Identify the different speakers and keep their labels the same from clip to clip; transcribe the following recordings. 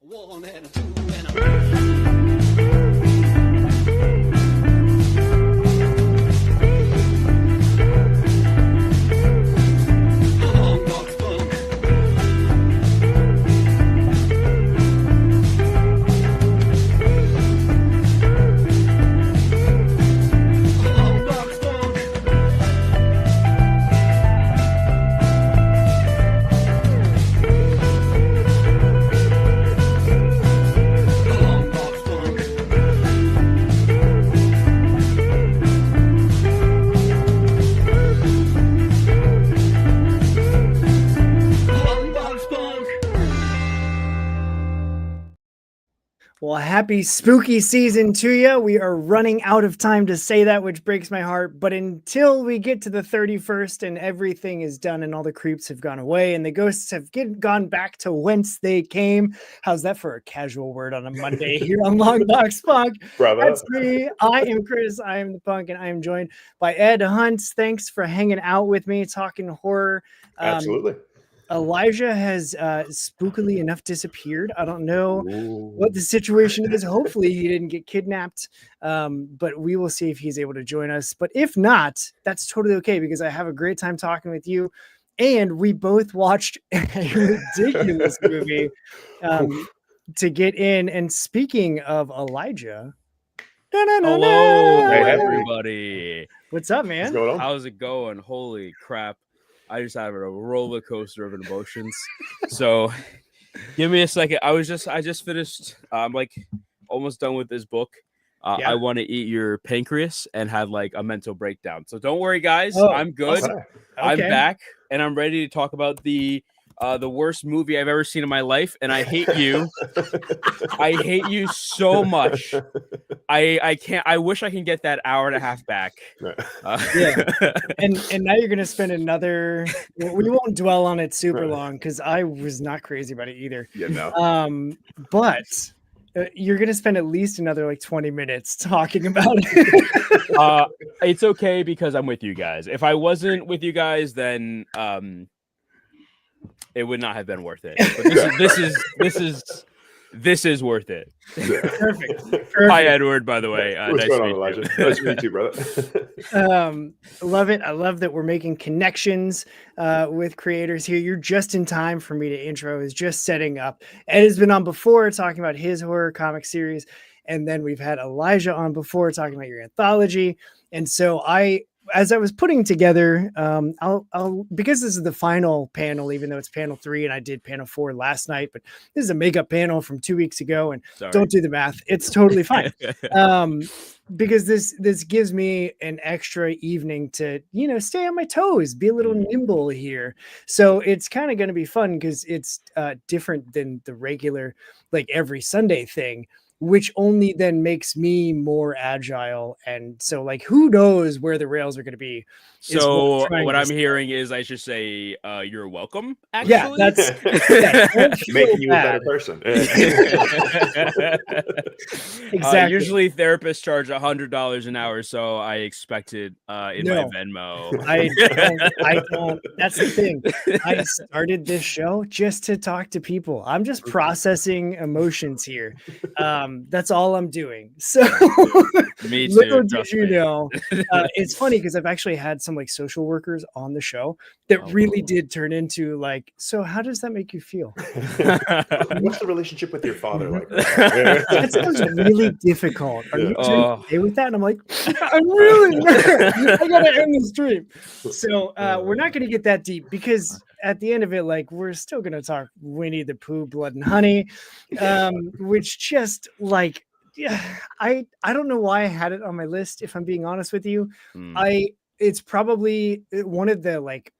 Speaker 1: One and a two and a...
Speaker 2: Well, happy spooky season to you. We are running out of time to say that, which breaks my heart. But until we get to the 31st and everything is done and all the creeps have gone away and the ghosts have gone back to whence they came. How's that for a casual word on a Monday here on Long Box Punk?
Speaker 3: Bravo.
Speaker 2: That's me. I am Chris. I am the punk, and I am joined by Ed Hunts. Thanks for hanging out with me, talking horror.
Speaker 3: Absolutely.
Speaker 2: Elijah has spookily enough disappeared. I don't know what the situation is. Hopefully he didn't get kidnapped, but we will see if he's able to join us. But if not, that's totally okay, because I have a great time talking with you. And we both watched a ridiculous movie to get in. And speaking of Elijah,
Speaker 4: hello,
Speaker 3: Hey,
Speaker 4: everybody.
Speaker 2: what's up, man?
Speaker 3: What's going on?
Speaker 4: How's it going? Holy crap. I just have a roller coaster of emotions. So give me a second. I just finished. I'm like almost done with this book.
Speaker 2: Yeah.
Speaker 4: I want to eat your pancreas and have like a mental breakdown. So don't worry, guys.
Speaker 2: Oh,
Speaker 4: I'm good.
Speaker 3: Okay.
Speaker 4: I'm
Speaker 2: Okay.
Speaker 4: back and I'm ready to talk about the worst movie I've ever seen in my life. And I hate you. I hate you so much. I can't. I wish I can get that hour and a half back.
Speaker 2: Yeah. And now you're gonna spend another. We won't dwell on it super long because I was not crazy about it either.
Speaker 3: Yeah, no.
Speaker 2: But you're gonna spend at least another like 20 minutes talking about it.
Speaker 4: It's okay because I'm with you guys. If I wasn't with you guys, then it would not have been worth it. But this is worth it.
Speaker 2: Perfect.
Speaker 4: Hi, Edward. By the way,
Speaker 3: What's
Speaker 4: nice
Speaker 3: going
Speaker 4: to
Speaker 3: on,
Speaker 4: meet
Speaker 3: Elijah?
Speaker 4: you.
Speaker 3: Nice to meet you, brother.
Speaker 2: Love it. I love that we're making connections with creators here. You're just in time for me to intro. Is just setting up. Ed has been on before talking about his horror comic series, and then we've had Elijah on before talking about your anthology. And so as I was putting together, I'll because this is the final panel, even though it's panel 3 and I did panel 4 last night, but this is a makeup panel from 2 weeks ago, and
Speaker 4: Sorry.
Speaker 2: don't do the math. It's totally fine. Because this gives me an extra evening to, stay on my toes, be a little nimble here. So it's kind of going to be fun because it's different than the regular, like every Sunday thing, which only then makes me more agile. And so, like, who knows where the rails are going to be.
Speaker 4: So
Speaker 2: trying
Speaker 4: what
Speaker 2: to
Speaker 4: I'm
Speaker 2: say.
Speaker 4: hearing is I should say you're welcome. Actually,
Speaker 2: Yeah, that's don't feel
Speaker 3: Making you a
Speaker 2: bad.
Speaker 3: better person.
Speaker 2: Exactly.
Speaker 4: Usually therapists charge $100 an hour, so I expected in my
Speaker 2: No.
Speaker 4: Venmo.
Speaker 2: I don't. That's the thing. I started this show just to talk to people. I'm just processing emotions here. That's all I'm doing. So
Speaker 4: Me too.
Speaker 2: little did
Speaker 4: trust
Speaker 2: you
Speaker 4: me.
Speaker 2: know. It's funny because I've actually had some like social workers on the show that
Speaker 4: Oh,
Speaker 2: really
Speaker 4: cool.
Speaker 2: did turn into like, so how does that make you feel?
Speaker 3: What's the relationship with your father like?
Speaker 2: That sounds really difficult. Are you doing
Speaker 4: Oh.
Speaker 2: okay with that? And I'm like, I'm really not. I gotta end the stream. So we're not gonna get that deep because at the end of it, like, we're still gonna talk Winnie the Pooh, Blood and Honey, which just like, yeah, I don't know why I had it on my list. If I'm being honest with you, it's probably one of the like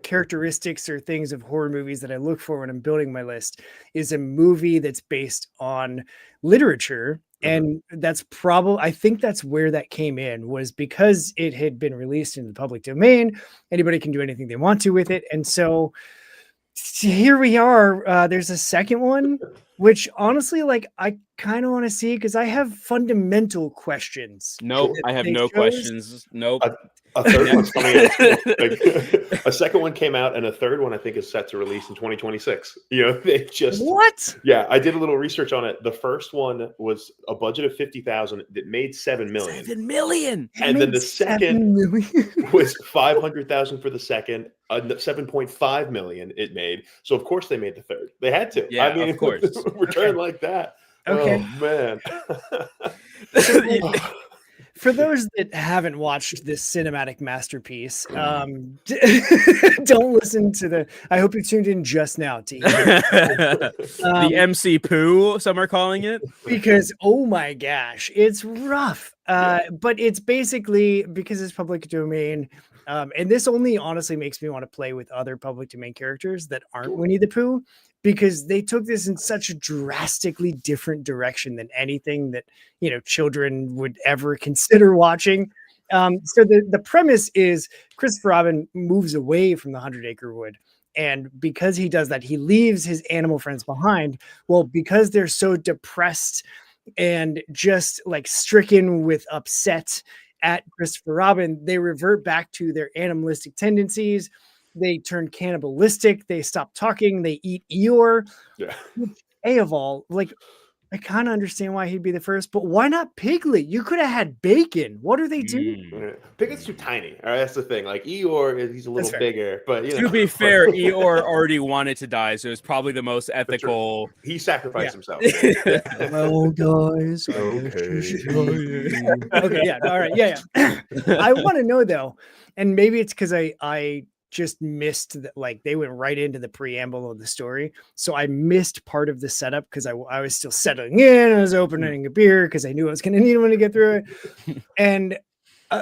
Speaker 2: characteristics or things of horror movies that I look for when I'm building my list is a movie that's based on literature. And that's probably, I think that's where that came in, was because it had been released in the public domain. Anybody can do anything they want to with it. And so here we are. There's a second one, which honestly, like, I kind of want to see because I have fundamental questions.
Speaker 4: Nope,
Speaker 2: that
Speaker 4: I have
Speaker 2: they
Speaker 4: no
Speaker 2: chose.
Speaker 4: questions. Nope.
Speaker 3: A third one's coming out. Like, a second one came out, and a third one I think is set to release in 2026. You know, they just
Speaker 2: What?
Speaker 3: Yeah, I did a little research on it. The first one was a budget of 50,000 that made 7 million.
Speaker 4: 7 million.
Speaker 3: And then the second
Speaker 2: million.
Speaker 3: was 500,000 for the second, 7.5 million it made. So of course they made the third. They had to.
Speaker 4: Yeah,
Speaker 3: I mean,
Speaker 4: of course.
Speaker 3: return like that.
Speaker 2: Okay.
Speaker 3: Oh man.
Speaker 2: For those that haven't watched this cinematic masterpiece, don't listen to the. I hope you tuned in just now to hear
Speaker 4: The MC Pooh, some are calling it.
Speaker 2: because oh my gosh, it's rough. But it's basically because it's public domain, and this only honestly makes me want to play with other public domain characters that aren't Winnie the Pooh, because they took this in such a drastically different direction than anything that children would ever consider watching. So the premise is Christopher Robin moves away from the 100-acre wood. And because he does that, he leaves his animal friends behind. Well, because they're so depressed and just like stricken with upset at Christopher Robin, they revert back to their animalistic tendencies. They turn cannibalistic. They stop talking. They eat Eeyore.
Speaker 3: Yeah.
Speaker 2: A of all, like, I kind of understand why he'd be the first, but why not Piglet? You could have had Bacon. What are they doing?
Speaker 3: Piglet's too tiny. All right, that's the thing. Like Eeyore, he's a little bigger, but
Speaker 4: To be fair, Eeyore already wanted to die, so it's probably the most ethical.
Speaker 3: He sacrificed himself.
Speaker 2: Well, guys. Okay, yeah, all right, yeah. I want to know though, and maybe it's because I just missed that, like they went right into the preamble of the story, so I missed part of the setup because I was still settling in. I was opening a beer because I knew I was going to need one to get through it. And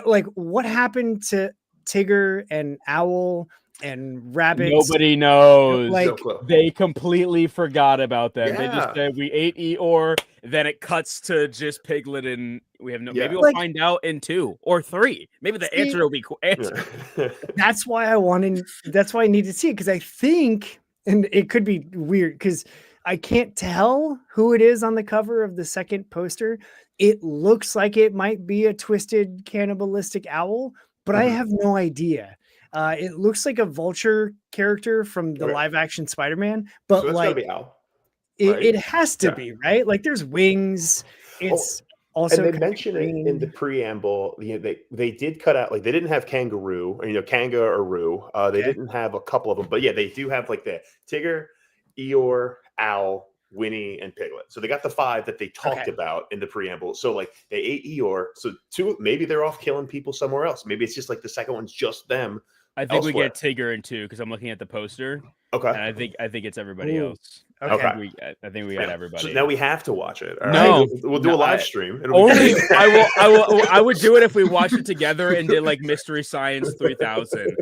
Speaker 2: like, what happened to Tigger and Owl and Rabbit?
Speaker 4: Nobody knows.
Speaker 2: Like,
Speaker 3: No clue.
Speaker 4: They completely forgot about them. They
Speaker 3: Yeah.
Speaker 4: just said we ate Eeyore. Then it cuts to just Piglet, and we have no.
Speaker 3: Yeah.
Speaker 4: Maybe we'll find out in 2 or 3. Maybe the answer will be answered.
Speaker 2: That's why I need to see it, because I think, and it could be weird because I can't tell who it is on the cover of the second poster. It looks like it might be a twisted cannibalistic owl, but I have no idea. It looks like a vulture character from the live action Spider-Man, but
Speaker 3: So that's
Speaker 2: like
Speaker 3: gotta be Owl.
Speaker 2: it has to be, right? Like there's wings. It's also
Speaker 3: And they mention it in the preamble. They did cut out, like they didn't have kangaroo, or Kanga or Roo. They didn't have a couple of them, but yeah, they do have like the Tigger, Eeyore, Owl, Winnie, and Piglet. So they got the 5 that they talked about in the preamble. So like they ate Eeyore. So 2, maybe they're off killing people somewhere else. Maybe it's just like the second one's just them.
Speaker 4: I think we
Speaker 3: elsewhere.
Speaker 4: get Tigger in 2 because I'm looking at the poster,
Speaker 3: Okay.
Speaker 4: and I think it's everybody else.
Speaker 3: Okay.
Speaker 4: I think we got everybody.
Speaker 3: So now we have to watch it. All
Speaker 4: No.
Speaker 3: right? We'll do a
Speaker 4: No,
Speaker 3: live
Speaker 4: I-
Speaker 3: stream. It'll be
Speaker 4: Only
Speaker 3: great.
Speaker 4: I would do it if we watched it together and did like Mystery Science 3000.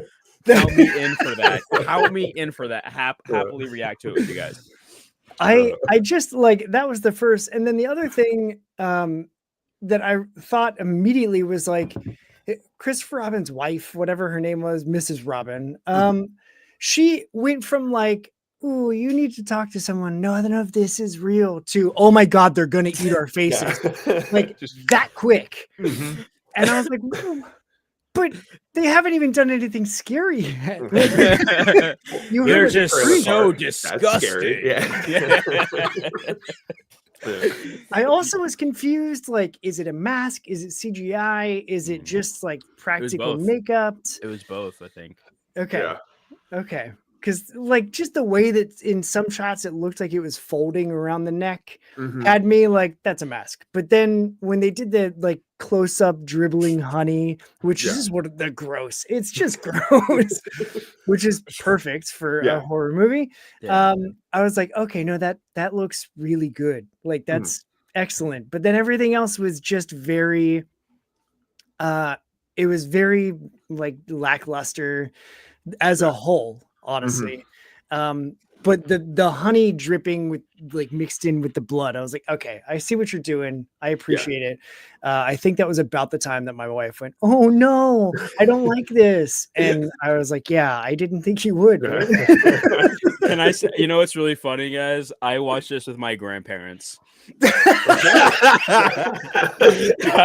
Speaker 4: Count me in for that. Count me in for that. Happily react to it with you guys.
Speaker 2: I just like, that was the first, and then the other thing that I thought immediately was like Christopher Robin's wife, whatever her name was, Mrs. Robin. She went from like, "Ooh, you need to talk to someone. No, I don't know if this is real," to, "Oh my God, they're gonna eat our faces," like
Speaker 3: Just-
Speaker 2: that quick. And I was like, "Whoa, but they haven't even done anything scary yet." You
Speaker 4: They're
Speaker 2: heard
Speaker 4: just
Speaker 2: it.
Speaker 4: so
Speaker 3: That's
Speaker 4: disgusting.
Speaker 3: scary. Yeah.
Speaker 2: I also was confused. Like, is it a mask? Is it CGI? Is it just like practical
Speaker 4: both.
Speaker 2: makeup?
Speaker 4: It was both, I think.
Speaker 2: Okay.
Speaker 3: Yeah.
Speaker 2: Okay. Because like just the way that in some shots it looked like it was folding around the neck had me like, that's a mask. But then when they did the like close up dribbling honey, which is what the gross, it's just gross, which is perfect for a horror movie.
Speaker 4: Yeah.
Speaker 2: I was like, okay, no, that looks really good. Like that's excellent. But then everything else was just very, it was very like lackluster as a whole, honestly. But the honey dripping with like mixed in with the blood, I was like, okay, I see what you're doing. I appreciate it. I think that was about the time that my wife went, "Oh no, I don't like this." And I was like, yeah, I didn't think you would.
Speaker 4: Can I say? You know what's really funny, guys? I watched this with my grandparents.
Speaker 3: All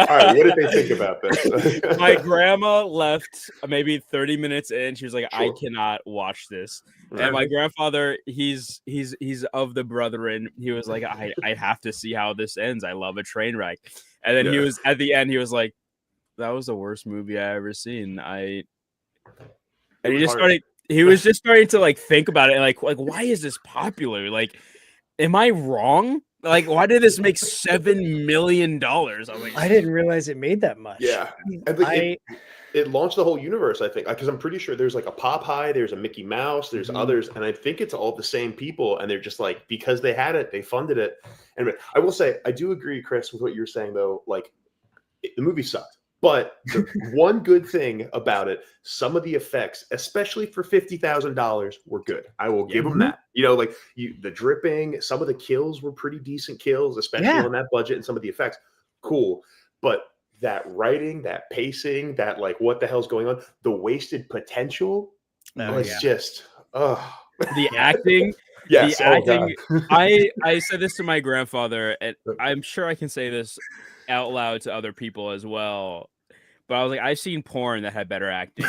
Speaker 3: right, what did they think about this?
Speaker 4: My grandma left maybe 30 minutes in. She was like, "I
Speaker 3: Sure.
Speaker 4: cannot watch this."
Speaker 3: Right.
Speaker 4: And my grandfather, he's of the brethren. He was like, I have to see how this ends. I love a train wreck. And then he
Speaker 3: Yeah.
Speaker 4: was at the end. He was like, "That was the worst movie I ever seen." And he just started. He was just starting to like think about it and like why is this popular? Like, am I wrong? Like, why did this make $7 million? I'm like,
Speaker 2: I didn't realize it made that much.
Speaker 3: Yeah, it launched the whole universe. I think because I'm pretty sure there's like a Popeye, there's a Mickey Mouse, there's others, and I think it's all the same people. And they're just like because they had it, they funded it. And I will say I do agree, Chris, with what you're saying though. Like the movie sucked. But the one good thing about it, some of the effects, especially for $50,000, were good. I will give them that. You know, like the dripping, some of the kills were pretty decent kills, especially on that budget, and some of the effects, cool. But that writing, that pacing, that like what the hell's going on, the wasted potential was just
Speaker 4: the acting.
Speaker 3: Yes,
Speaker 4: the acting. I said this to my grandfather, and I'm sure I can say this out loud to other people as well. But I was like, I've seen porn that had better acting.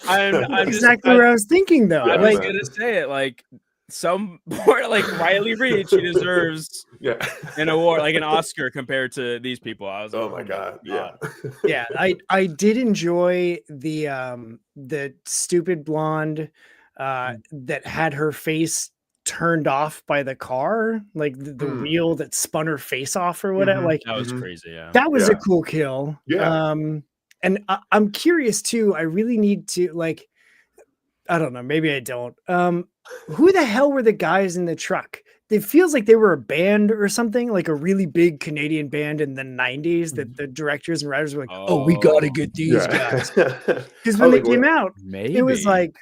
Speaker 4: I'm
Speaker 2: exactly where I was thinking though.
Speaker 4: I'm like gonna say it like some porn, like Riley Reid, she deserves an award, like an Oscar compared to these people. I was like,
Speaker 3: oh my god,
Speaker 2: yeah. I did enjoy the stupid blonde that had her face turned off by the car, like the wheel that spun her face off or whatever. Like
Speaker 4: that was crazy. Yeah,
Speaker 2: that was a cool kill.
Speaker 3: Yeah.
Speaker 2: And I'm curious too. I really need to like, I don't know, maybe I don't. Who the hell were the guys in the truck? It feels like they were a band or something, like a really big Canadian band in the 90s that the directors and writers were like, oh we got to get these guys. Because when they came out, it was like,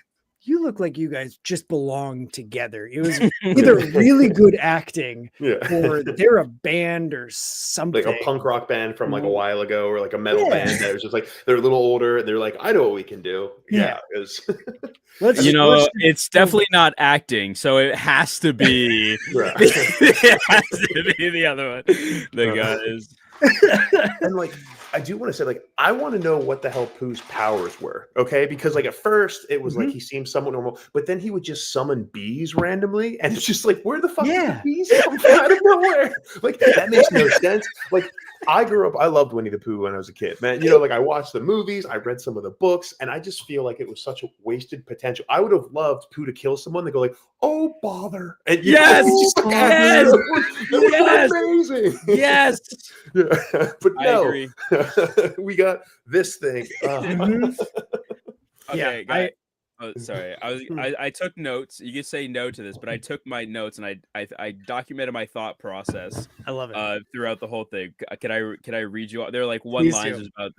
Speaker 2: you look like you guys just belong together. It was either really good acting or they're a band or something.
Speaker 3: Like a punk rock band from like a while ago or like a metal band that was just like, they're a little older and they're like, I know what we can do. Yeah.
Speaker 4: It's definitely not acting. So it has to be, it has to be the other one. The guys.
Speaker 3: And like, I do want to say, like, I want to know what the hell Pooh's powers were, okay? Because like at first it was like he seemed somewhat normal, but then he would just summon bees randomly, and it's just like, where the fuck did the bees come from out of nowhere? Like that makes no sense. Like I grew up, I loved Winnie the Pooh when I was a kid, man. You know, like I watched the movies, I read some of the books, and I just feel like it was such a wasted potential. I would have loved Pooh to kill someone. They go like, oh bother, and amazing.
Speaker 4: Yes.
Speaker 3: Yeah. But no.
Speaker 4: I agree.
Speaker 3: We got this thing.
Speaker 4: Okay, sorry. I took notes. You could say no to this, but I took my notes and I documented my thought process.
Speaker 2: I love it.
Speaker 4: Throughout the whole thing. Can I read you? They're like one liners about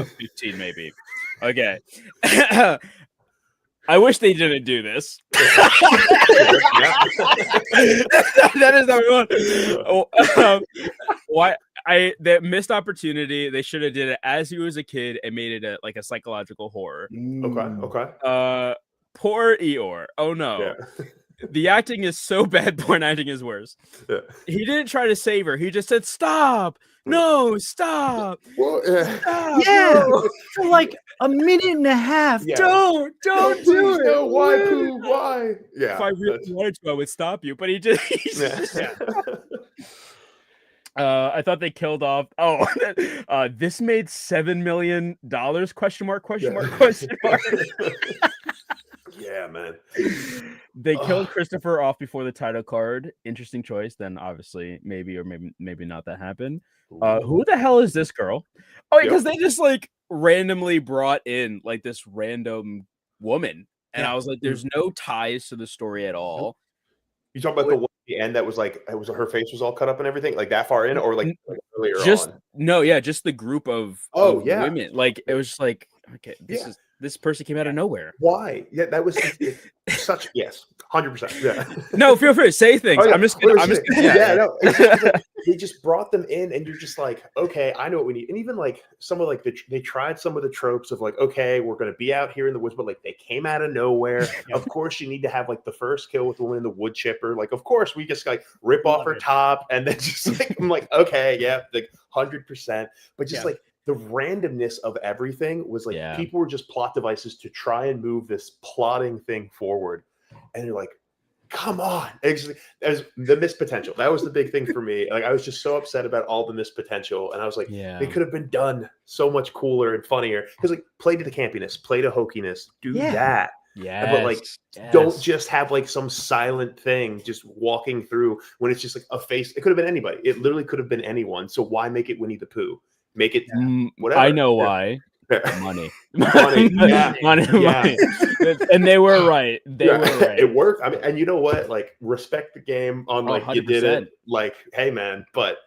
Speaker 4: 15 maybe. Okay. I wish they didn't do this. That is number one. That missed opportunity. They should have did it as he was a kid and made it like a psychological horror.
Speaker 3: Okay.
Speaker 4: Poor Eeyore. Oh no.
Speaker 3: Yeah.
Speaker 4: The acting is so bad. Porn acting is worse. Yeah. He didn't try to save her. He just said, "Stop! No, stop!
Speaker 3: Well,
Speaker 4: Stop!"
Speaker 2: No. For like a minute and a half.
Speaker 3: Yeah.
Speaker 2: Don't do it.
Speaker 3: No, why, Pooh? Why? Yeah.
Speaker 4: If I really wanted to, I would stop you. But he just. I thought they killed off. Oh, this made $7 million? Question mark?
Speaker 3: Yeah, man.
Speaker 4: They killed Christopher off before the title card. Interesting choice. Then obviously maybe not that happened. Who the hell is this girl? Oh, because they just like randomly brought in like this random woman, and I was like, "There's no ties to the story at all."
Speaker 3: You talking about the one at the end that was like her face was all cut up and everything, like that far in, or like earlier on? No, just the group of women. Like it was just like, okay, this person came out of nowhere. Why? Yeah, that was such 100%. Yeah.
Speaker 4: No, feel free to say things.
Speaker 3: Oh, yeah.
Speaker 4: I'm just gonna,
Speaker 3: No. It's just like, they just brought them in, and you're just like, okay, I know what we need. And even like some of like they tried some of the tropes of like, okay, we're gonna be out here in the woods, but like they came out of nowhere. Of course, you need to have like the first kill with the woman in the wood chipper. Like, of course, we just like rip off her top, and then just like I'm like, okay, yeah, like 100%. But just like the randomness of everything was like people were just plot devices to try and move this plotting thing forward, and you're like, come on. Actually, there's the missed potential. That was the big thing for me. Like, I was just so upset about all the missed potential. And I was like, they could have been done so much cooler and funnier. Because like play to the campiness, play to hokiness, do that. Yeah. But like don't just have like some silent thing just walking through when it's just like a face. It could have been anybody. It literally could have been anyone. So why make it Winnie the Pooh? Make it whatever.
Speaker 4: I know why. Money.
Speaker 3: Money.
Speaker 4: And they were right. They were right.
Speaker 3: It worked. I mean, and you know what? Like, respect the game on like 100%. You did it. Like, hey man, but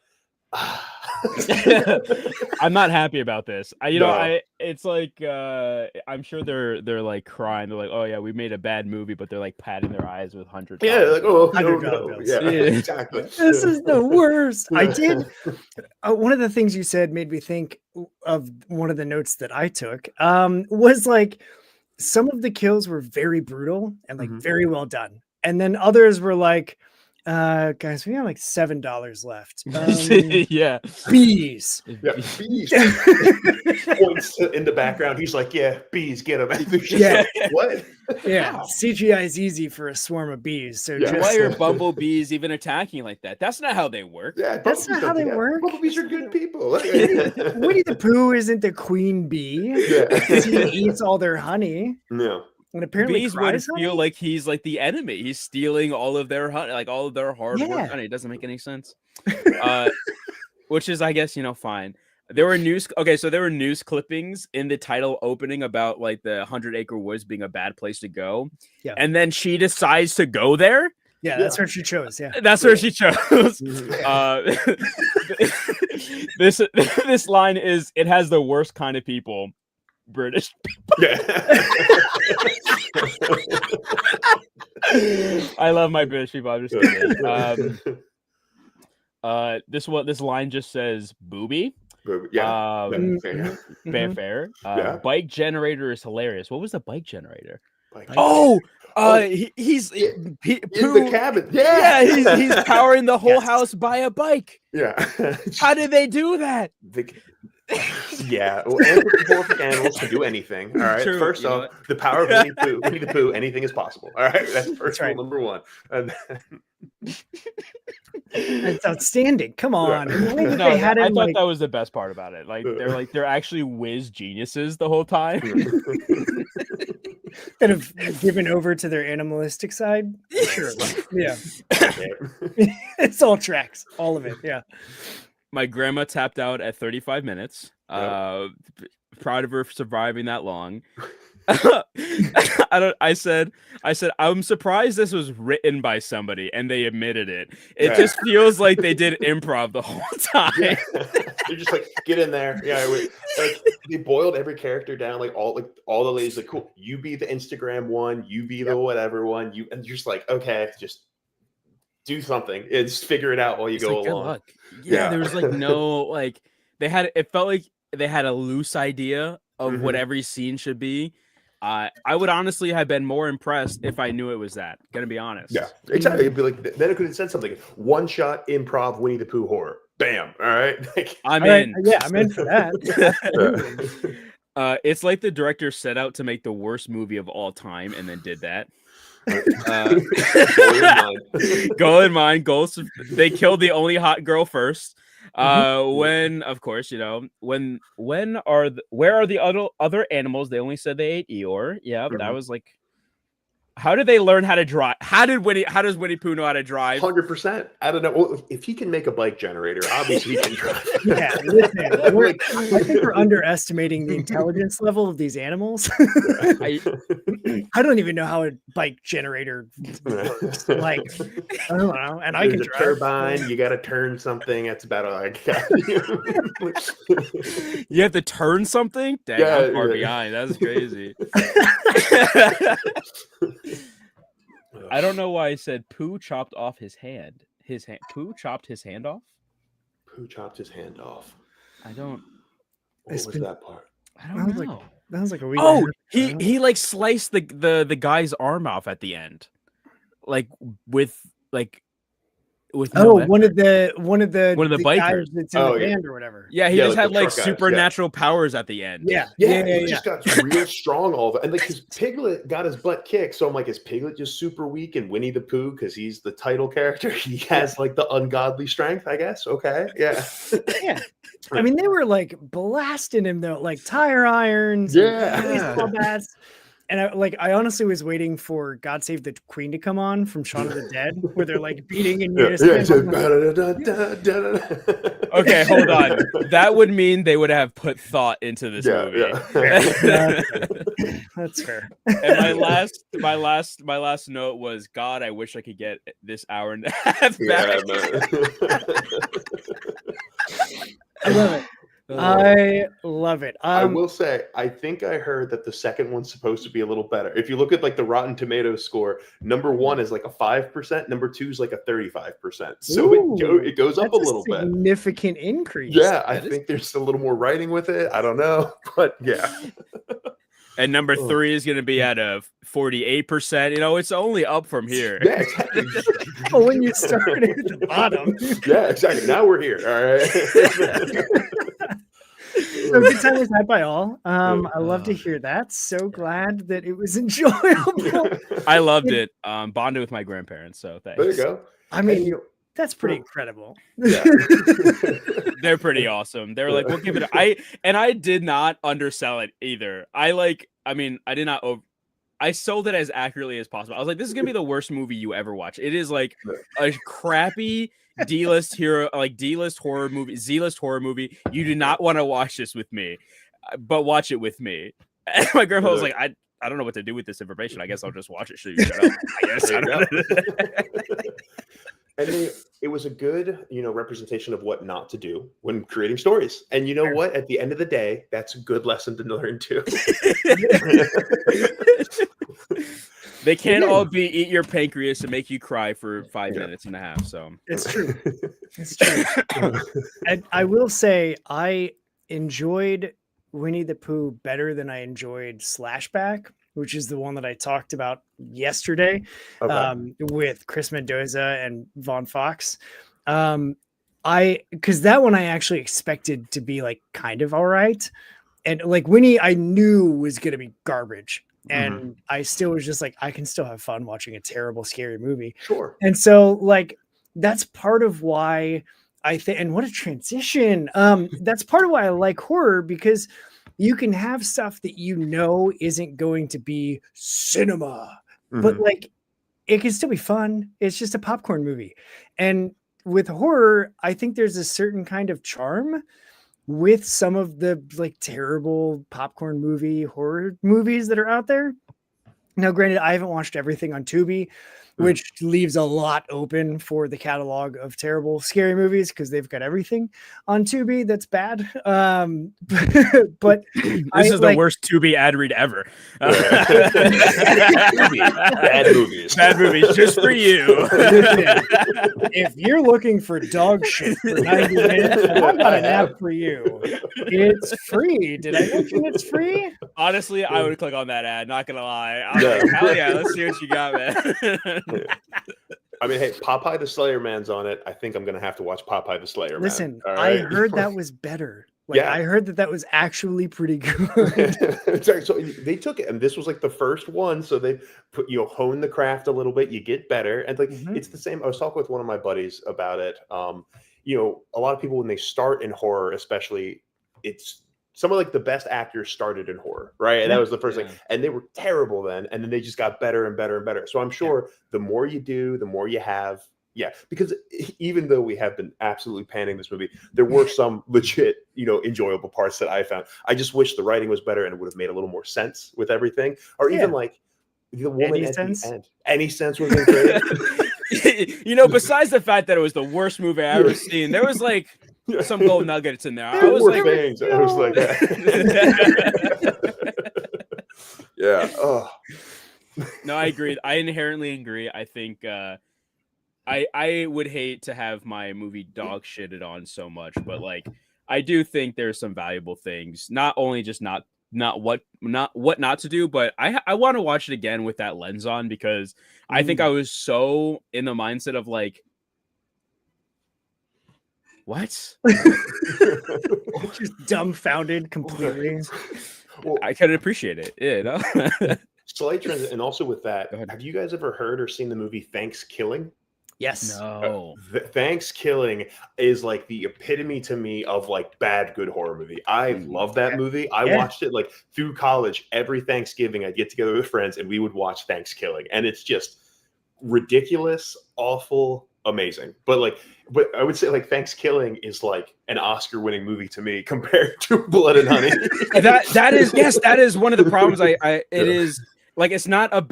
Speaker 4: I'm not happy about this. It's like I'm sure they're like crying. They're like, oh yeah, we made a bad movie, but they're like patting their eyes with $100.
Speaker 3: Yeah, like $100. Yeah, exactly.
Speaker 2: This is the worst. I did. One of the things you said made me think of one of the notes that I took. Was like some of the kills were very brutal and like very well done, and then others were like, guys, we have like $7 left. Bees.
Speaker 3: Yeah, bees. Points in the background. He's like, yeah, bees, get them.
Speaker 2: Yeah.
Speaker 3: Like, what?
Speaker 2: Yeah, CGI is easy for a swarm of bees. So
Speaker 4: why are bumblebees even attacking like that? That's not how they work.
Speaker 3: Yeah,
Speaker 2: that's not how they work.
Speaker 3: Bumblebees are good people.
Speaker 2: Winnie the Pooh isn't the queen bee. He eats all their honey.
Speaker 3: No.
Speaker 4: And apparently bees would feel like he's like the enemy. He's stealing all of their honey, like all of their hard work honey. It doesn't make any sense. Which is, I guess, fine. There were news clippings in the title opening about like the 100-acre woods being a bad place to go. Yeah. And then she decides to go there.
Speaker 2: Yeah, that's where she chose. Yeah.
Speaker 4: That's where she chose. This line is, it has the worst kind of people. British people. I love my British people. I'm just kidding. This line just says booby. Fair. Bike generator is hilarious. What was the bike generator? He's in
Speaker 3: the cabin.
Speaker 4: He's powering the whole house by a bike.
Speaker 3: Yeah.
Speaker 4: How did they do that?
Speaker 3: Anthropomorphic animals can do anything. All right. True, first off, the power of Winnie the Pooh, anything is possible. All right. That's first rule number one. And
Speaker 2: that's outstanding. Come on.
Speaker 4: I thought that was the best part about it. Like they're actually whiz geniuses the whole time.
Speaker 2: That have given over to their animalistic side. Sure. Yeah. It's all tracks. All of it. Yeah.
Speaker 4: My grandma tapped out at 35 minutes. Proud of her for surviving that long. I said I'm surprised this was written by somebody and they admitted it. It just feels like they did improv the whole time.
Speaker 3: You're just like, get in there. Like they boiled every character down, like all the ladies, like, cool, you be the Instagram one, you be the whatever one, and you're just like, okay, just do something. It's figure it out while you go along. Good luck.
Speaker 4: Yeah, there was like no like it felt like they had a loose idea of what every scene should be. I would honestly have been more impressed if I knew it was that. Gonna be honest.
Speaker 3: Yeah, exactly. It'd be like, then it could have said something. One shot improv Winnie the Pooh horror. Bam. All right.
Speaker 4: I'm in.
Speaker 2: Yeah, I'm in for that.
Speaker 4: It's like the director set out to make the worst movie of all time and then did that. Goal in mind. They killed the only hot girl first. When, of course, where are the other animals? They only said they ate Eeyore. Yeah, but that was like, how did they learn how to drive? How does Winnie Pooh know how to drive?
Speaker 3: 100%. I don't know. Well, if he can make a bike generator, obviously he can drive.
Speaker 2: Yeah, listen, I think we're underestimating the intelligence level of these animals. I don't even know how a bike generator works. Like, I don't know. And I can drive.
Speaker 3: Turbine. You got to turn something. That's about all I got.
Speaker 4: You have to turn something? Dang, I'm far behind. That's crazy. I don't know why I said Pooh chopped off his hand. Pooh chopped his hand off.
Speaker 3: Pooh chopped his hand off.
Speaker 4: I don't.
Speaker 3: What was that part?
Speaker 4: I don't know.
Speaker 2: That was like a week.
Speaker 4: Oh, he like sliced the guy's arm off at the end, like with no effort.
Speaker 2: one of the
Speaker 4: bikers
Speaker 2: guys that's in the band or whatever.
Speaker 4: Yeah, he just had like supernatural powers at the end.
Speaker 3: Yeah. He just got real strong all of it. And like his Piglet got his butt kicked. So I'm like, is Piglet just super weak? And Winnie the Pooh, because he's the title character, he has like the ungodly strength, I guess. Okay. Yeah.
Speaker 2: Yeah. I mean, they were like blasting him though, like tire irons, baseball bats. And I honestly was waiting for God Save the Queen to come on from Shaun of the Dead, where they're like beating in unison.
Speaker 3: Okay,
Speaker 4: hold on. That would mean they would have put thought into this movie.
Speaker 2: Yeah. That's fair.
Speaker 4: And my last note was, God, I wish I could get this hour and a half back.
Speaker 2: I love it. I love it.
Speaker 3: I will say, I think I heard that the second one's supposed to be a little better. If you look at like the Rotten Tomatoes score, number 1 is like a 5%, number 2 is like a 35%. So it goes up a little bit.
Speaker 2: Significant increase.
Speaker 3: Yeah, I think there's a little more writing with it. I don't know, but yeah.
Speaker 4: And number 3 is going to be at a 48%. You know, it's only up from here.
Speaker 3: Yeah, exactly.
Speaker 2: Oh, when you started at the bottom.
Speaker 3: Yeah, exactly. Now we're here. All right.
Speaker 2: So good time was had by all. I love to hear that. So glad that it was enjoyable.
Speaker 4: I loved it. Bonded with my grandparents. So thanks.
Speaker 3: There you go.
Speaker 2: I mean, that's pretty incredible.
Speaker 3: Yeah.
Speaker 4: They're pretty awesome. They were like, we'll give it. I did not undersell it either. I did not. I sold it as accurately as possible. I was like, this is gonna be the worst movie you ever watch. It is like a crappy D-list horror movie, Z-list horror movie. You do not want to watch this with me, but watch it with me. And my grandpa was like, I don't know what to do with this information. I guess I'll just watch it. So you shut up. I guess.
Speaker 3: And it was a good, representation of what not to do when creating stories. And you know what? At the end of the day, that's a good lesson to learn too.
Speaker 4: They can't all be eat your pancreas and make you cry for 5 minutes and a half. So
Speaker 2: it's true. It's true. And I will say I enjoyed Winnie the Pooh better than I enjoyed Slashback, which is the one that I talked about yesterday with Chris Mendoza and Vaughn Fox. Because that one I actually expected to be like kind of all right. And like Winnie, I knew was going to be garbage. And I still was just like, I can still have fun watching a terrible, scary movie.
Speaker 3: Sure.
Speaker 2: And so like, that's part of why I think, and what a transition. That's part of why I like horror, because you can have stuff that isn't going to be cinema, but like it can still be fun. It's just a popcorn movie. And with horror, I think there's a certain kind of charm with some of the like terrible popcorn movie horror movies that are out there. Now, granted, I haven't watched everything on Tubi, which leaves a lot open for the catalog of terrible, scary movies because they've got everything on Tubi that's bad. But
Speaker 4: this is the worst Tubi ad read ever.
Speaker 3: Bad movies.
Speaker 4: Bad movies just for you.
Speaker 2: If you're looking for dog shit for 90 minutes, I've got an app for you. It's free. Did I mention it's free?
Speaker 4: Honestly, I would click on that ad. Not gonna lie. I'm like, hell yeah, let's see what you got, man.
Speaker 3: I mean, hey, Popeye the Slayer Man's on it. I think I'm gonna have to watch Popeye the Slayer Man.
Speaker 2: Listen,
Speaker 3: right?
Speaker 2: I heard that was better. I heard that was actually pretty good.
Speaker 3: So they took it, and this was like the first one. So they put hone the craft a little bit. You get better, and like it's the same. I was talking with one of my buddies about it. A lot of people when they start in horror, especially, it's some of like the best actors started in horror, right? And that was the first thing, and they were terrible then, and then they just got better and better and better. So I'm sure the more you do, the more you have. Yeah, because even though we have been absolutely panning this movie, there were some legit, enjoyable parts that I found. I just wish the writing was better and it would have made a little more sense with everything. Or even like the woman at the end. Any sense would have been great.
Speaker 4: Besides the fact that it was the worst movie I ever seen, there was like some gold nuggets in there. I was like,
Speaker 3: things. I was like, yeah. Oh.
Speaker 4: No, I agree. I inherently agree. I think I would hate to have my movie dog shitted on so much, but like I do think there's some valuable things. Not only just not what not to do, but I want to watch it again with that lens on because I think I was so in the mindset of like what?
Speaker 2: Just dumbfounded completely.
Speaker 3: Well,
Speaker 4: I can appreciate it. Yeah,
Speaker 3: slight transition, and also with that,
Speaker 4: Go ahead.
Speaker 3: have you guys ever heard or seen the movie Thanksgiving?
Speaker 2: Yes.
Speaker 4: No.
Speaker 3: Thanksgiving is like the epitome to me of like bad good horror movie. I love that movie. I watched it like through college. Every Thanksgiving I'd get together with friends and we would watch Thanksgiving, and it's just ridiculous, awful, amazing. But I would say like Thanksgiving is like an Oscar-winning movie to me compared to Blood and Honey.
Speaker 4: that is one of the problems. It is like it's not a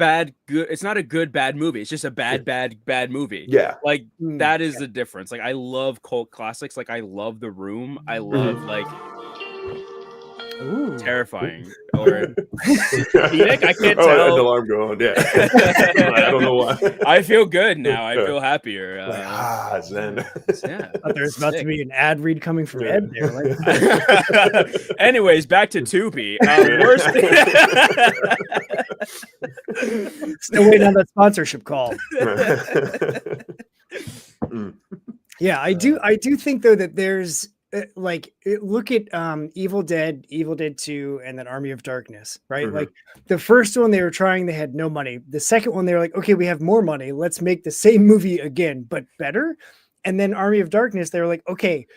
Speaker 4: good bad movie. It's just a bad movie.
Speaker 3: Yeah,
Speaker 4: like that is the difference. Like I love cult classics. Like I love The Room. I love like Terrifying. Or Nick, I can't tell.
Speaker 3: An alarm going. Yeah, I don't know why.
Speaker 4: I feel good now. I feel happier.
Speaker 3: Zen.
Speaker 4: Yeah.
Speaker 2: There's about to be an ad read coming from Ed there. Like,
Speaker 4: anyways, back to Tubi. Worst.
Speaker 2: Still waiting on that sponsorship call. Yeah, I do think though that there's look at Evil Dead 2, and then Army of Darkness, right? Like the first one they were trying, they had no money. The second one they were like, okay, we have more money, let's make the same movie again but better. And then Army of Darkness, they were like, okay,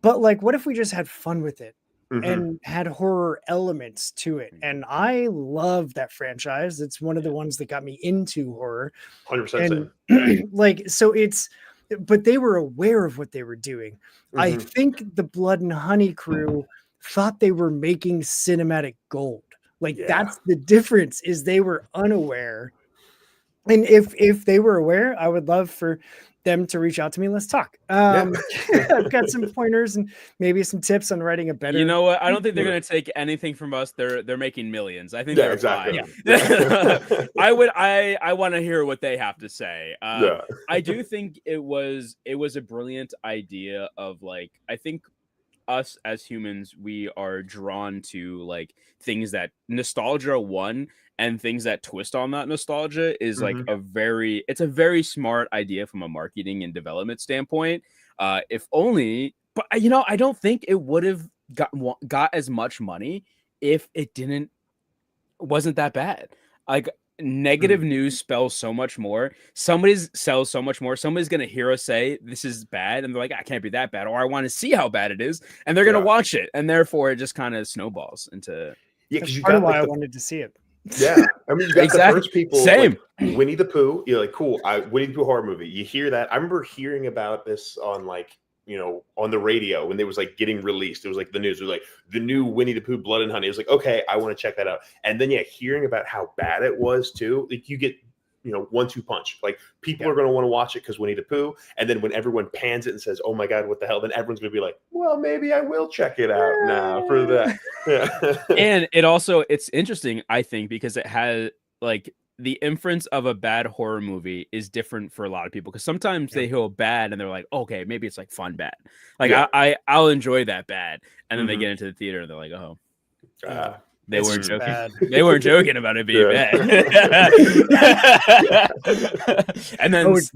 Speaker 2: but like what if we just had fun with it and had horror elements to it? And I love that franchise. It's one of the ones that got me into horror.
Speaker 3: 100%.
Speaker 2: Like, so it's, but they were aware of what they were doing. I think the Blood and Honey crew thought they were making cinematic gold. Like that's the difference, is they were unaware. And if they were aware, I would love for them to reach out to me. Let's talk. I've got some pointers and maybe some tips on writing a better.
Speaker 4: You know what? I don't think they're going to take anything from us. They're making millions. I think they're
Speaker 3: exactly.
Speaker 4: fine. Yeah. I want to hear what they have to say. I do think it was a brilliant idea of like, I think us as humans, we are drawn to like things that nostalgia and things that twist on that nostalgia is like it's a very smart idea from a marketing and development standpoint. If only, but you know, I don't think it would have got as much money if it wasn't that bad. Like negative news spells so much more. Somebody's sells so much more. Somebody's going to hear us say this is bad, and they're like, I can't be that bad, or I want to see how bad it is, and they're going to watch it, and therefore it just kind of snowballs into.
Speaker 3: Yeah, because you
Speaker 2: part
Speaker 3: got
Speaker 2: of why
Speaker 3: like
Speaker 2: I wanted to see it.
Speaker 3: Yeah, I mean, you got the first people.
Speaker 4: Same.
Speaker 3: Like Winnie the Pooh. You're like, cool. Winnie the Pooh horror movie. You hear that? I remember hearing about this on like, on the radio when it was like getting released. It was like the news. It was like the new Winnie the Pooh Blood and Honey. It was like, okay, I want to check that out. And then hearing about how bad it was too. Like you get 1-2 punch. Like people are going to want to watch it because Winnie the Pooh. And then when everyone pans it and says, "Oh my God, what the hell?" Then everyone's going to be like, "Well, maybe I will check it out now for that." Yeah.
Speaker 4: And it's interesting, I think, because it has like the inference of a bad horror movie is different for a lot of people, because sometimes they hear bad and they're like, okay, maybe it's like fun bad. Like I'll enjoy that bad, and then they get into the theater and they're like, oh. They weren't joking. Bad. They weren't joking about it being bad. And then, news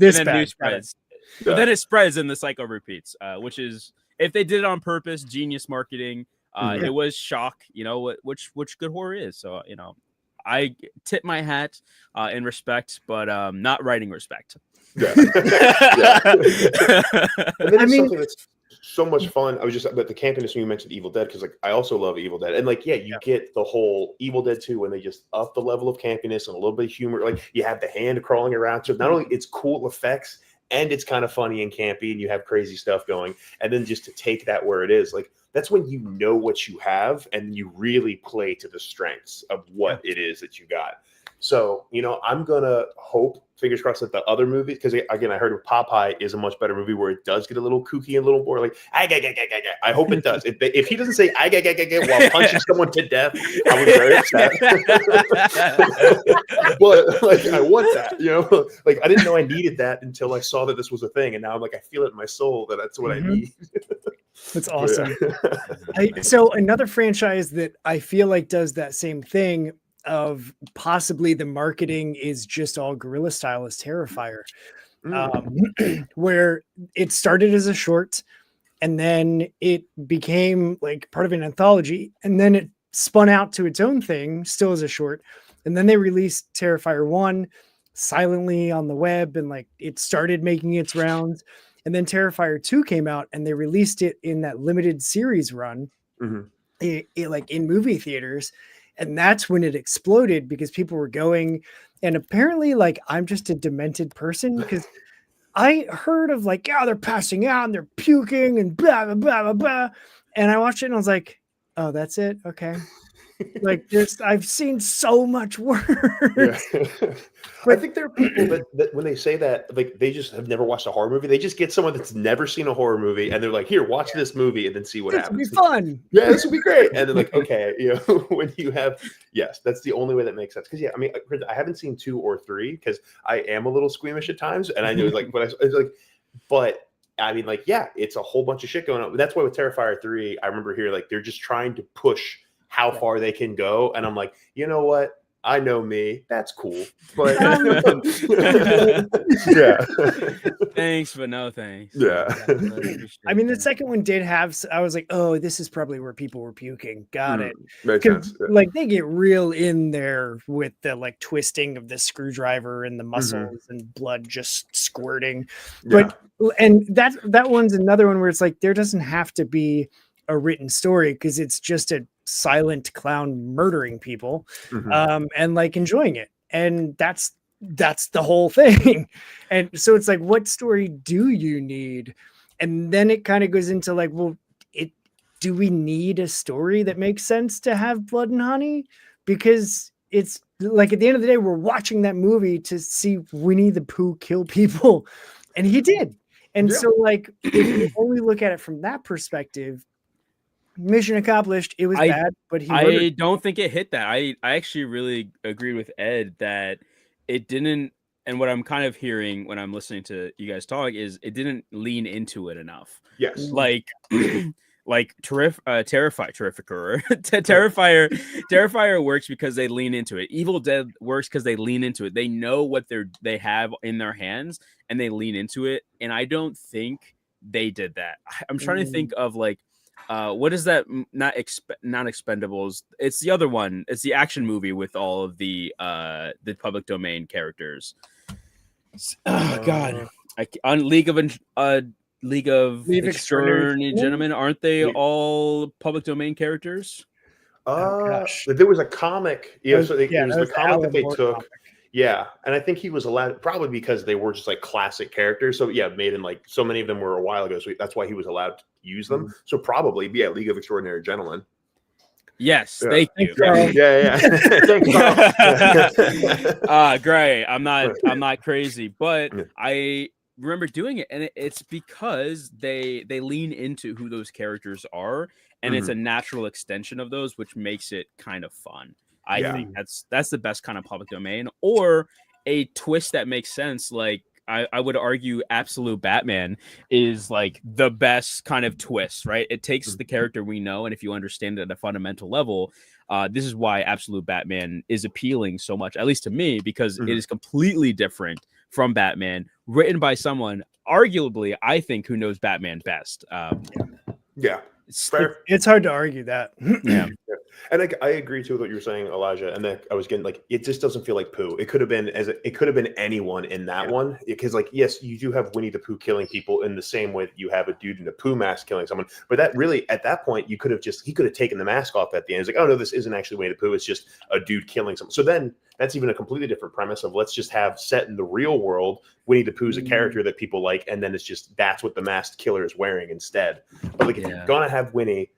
Speaker 4: spreads. But then it spreads and the cycle repeats, which is, if they did it on purpose, genius marketing. It was shock, which good horror is. So, I tip my hat in respect, but not writing respect.
Speaker 3: Yeah. And then something that's so much fun. I was just about the campiness when you mentioned Evil Dead, because like I also love Evil Dead, and like you get the whole Evil Dead 2 when they just up the level of campiness and a little bit of humor. Like you have the hand crawling around, so not only it's cool effects and it's kind of funny and campy, and you have crazy stuff going, and then just to take that where it is, like that's when you know what you have and you really play to the strengths of what it is that you got. So, I'm going to hope, fingers crossed, that the other movies, because again, I heard Popeye is a much better movie where it does get a little kooky and a little more like, I hope it does. If he doesn't say, while punching someone to death, I was very upset. But like, I want that, like, I didn't know I needed that until I saw that this was a thing. And now I'm like, I feel it in my soul that that's what I need.
Speaker 2: That's awesome. So another franchise that I feel like does that same thing of possibly the marketing is just all guerrilla style is Terrifier, where it started as a short and then it became like part of an anthology and then it spun out to its own thing still as a short. And then they released Terrifier 1 silently on the web and like it started making its rounds. And then Terrifier 2 came out and they released it in that limited series run it like in movie theaters. And that's when it exploded because people were going. And apparently, like, I'm just a demented person because I heard of like, yeah, they're passing out and they're puking and blah, blah, blah, blah, blah. And I watched it and I was like, oh, that's it. Okay. Like I've seen so much worse.
Speaker 3: Yeah. I think there are people that when they say that, like they just have never watched a horror movie. They just get someone that's never seen a horror movie and they're like, here, watch this movie and then see what happens.
Speaker 2: This will be fun.
Speaker 3: Yeah, this will be great. And then like, okay, when you have, yes, that's the only way that makes sense. Because yeah, I mean, I haven't seen 2 or 3 because I am a little squeamish at times. And I know like, but I mean, like, yeah, it's a whole bunch of shit going on. That's why with Terrifier 3, I remember here, like, they're just trying to push how far they can go. And I'm like, you know what? I know me. That's cool. But yeah.
Speaker 4: Thanks, but no thanks.
Speaker 3: Yeah.
Speaker 2: I mean, the second one did have, I was like, oh, this is probably where people were puking. Got it.
Speaker 3: Makes sense. Yeah.
Speaker 2: Like they get real in there with the like twisting of the screwdriver and the muscles and blood just squirting. But, and that one's another one where it's like, there doesn't have to be a written story because it's just a silent clown murdering people and like enjoying it. And that's the whole thing. And so it's like, what story do you need? And then it kind of goes into like, well, do we need a story that makes sense to have blood and honey? Because it's like at the end of the day, we're watching that movie to see Winnie the Pooh kill people. And he did. And so like, if you only look at it from that perspective, mission accomplished. It was bad, but
Speaker 4: I don't think it hit that. I actually really agreed with Ed that it didn't. And what I'm kind of hearing when I'm listening to you guys talk is it didn't lean into it enough.
Speaker 3: Yes.
Speaker 4: Like Terrifier works because they lean into it. Evil Dead works because they lean into it. They know what they have in their hands and they lean into it. And I don't think they did that. I'm trying to think of like, what is that? Not Expendables. It's the other one. It's the action movie with all of the public domain characters. Oh God! On League of Extraordinary Gentlemen, aren't they all public domain characters?
Speaker 3: There was a comic. Yeah, so it was the comic that they took. Comic. Yeah, and I think he was allowed, probably because they were just like classic characters. So yeah, made in like so many of them were a while ago. So that's why he was allowed to use them. So probably, yeah, League of Extraordinary Gentlemen.
Speaker 4: Yes, thank you.
Speaker 3: Yeah. Thanks,
Speaker 4: great. I'm not crazy, but I remember doing it, and it's because they lean into who those characters are, and it's a natural extension of those, which makes it kind of fun. I think that's the best kind of public domain, or a twist that makes sense. Like I would argue Absolute Batman is like the best kind of twist, right? It takes the character we know, and if you understand it at a fundamental level, this is why Absolute Batman is appealing so much, at least to me, because it is completely different from Batman, written by someone arguably, I think, who knows Batman best.
Speaker 2: It's hard to argue that.
Speaker 3: And I agree too with what you were saying, Elijah. And that I was getting like, it just doesn't feel like Pooh. It could have been anyone in that one, because like, yes, you do have Winnie the Pooh killing people in the same way that you have a dude in a Pooh mask killing someone. But that really, at that point, he could have taken the mask off at the end. It's like, oh no, this isn't actually Winnie the Pooh. It's just a dude killing someone. So then that's even a completely different premise of let's just have set in the real world. Winnie the Pooh is a character that people like, and then it's just that's what the masked killer is wearing instead. But like, if you're gonna have Winnie,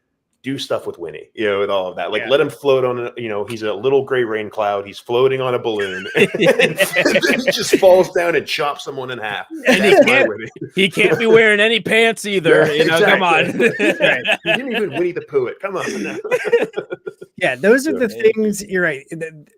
Speaker 3: do stuff with Winnie, with all of that. Like,
Speaker 2: Yeah.
Speaker 3: let him float on he's a little gray rain cloud. He's floating on a balloon. And then he just falls down and chops someone in half.
Speaker 4: And he can't be wearing any pants either.
Speaker 3: Yeah,
Speaker 4: Come on.
Speaker 3: Right. He didn't even Winnie the Pooh it. Come on. No.
Speaker 2: Yeah, those are the things. You're right.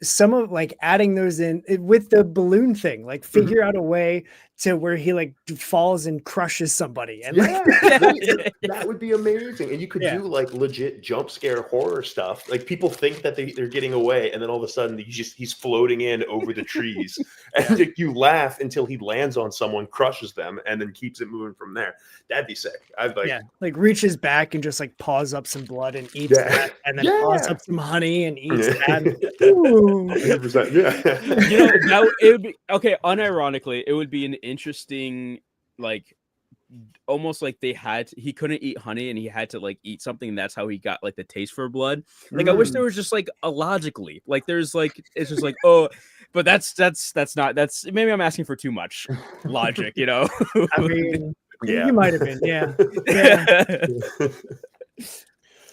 Speaker 2: Some of like adding those in with the balloon thing, like figure out a way to where he like falls and crushes somebody, and
Speaker 3: that would be amazing. And you could do like legit jump scare horror stuff. Like, people think that they're getting away, and then all of a sudden he's floating in over the trees, and like, you laugh until he lands on someone, crushes them, and then keeps it moving from there. That'd be sick. I'd like
Speaker 2: reaches back and just like paws up some blood and eats that, and then paws up some honey and eats that.
Speaker 3: 100%,
Speaker 4: now it would be okay. Unironically, it would be an interesting, like, almost like he couldn't eat honey and he had to like eat something, and that's how he got like the taste for blood. Like, I wish there was just like a logically, like, there's like, it's just like, oh, but that's maybe I'm asking for too much logic, I
Speaker 2: mean, you might have been, yeah.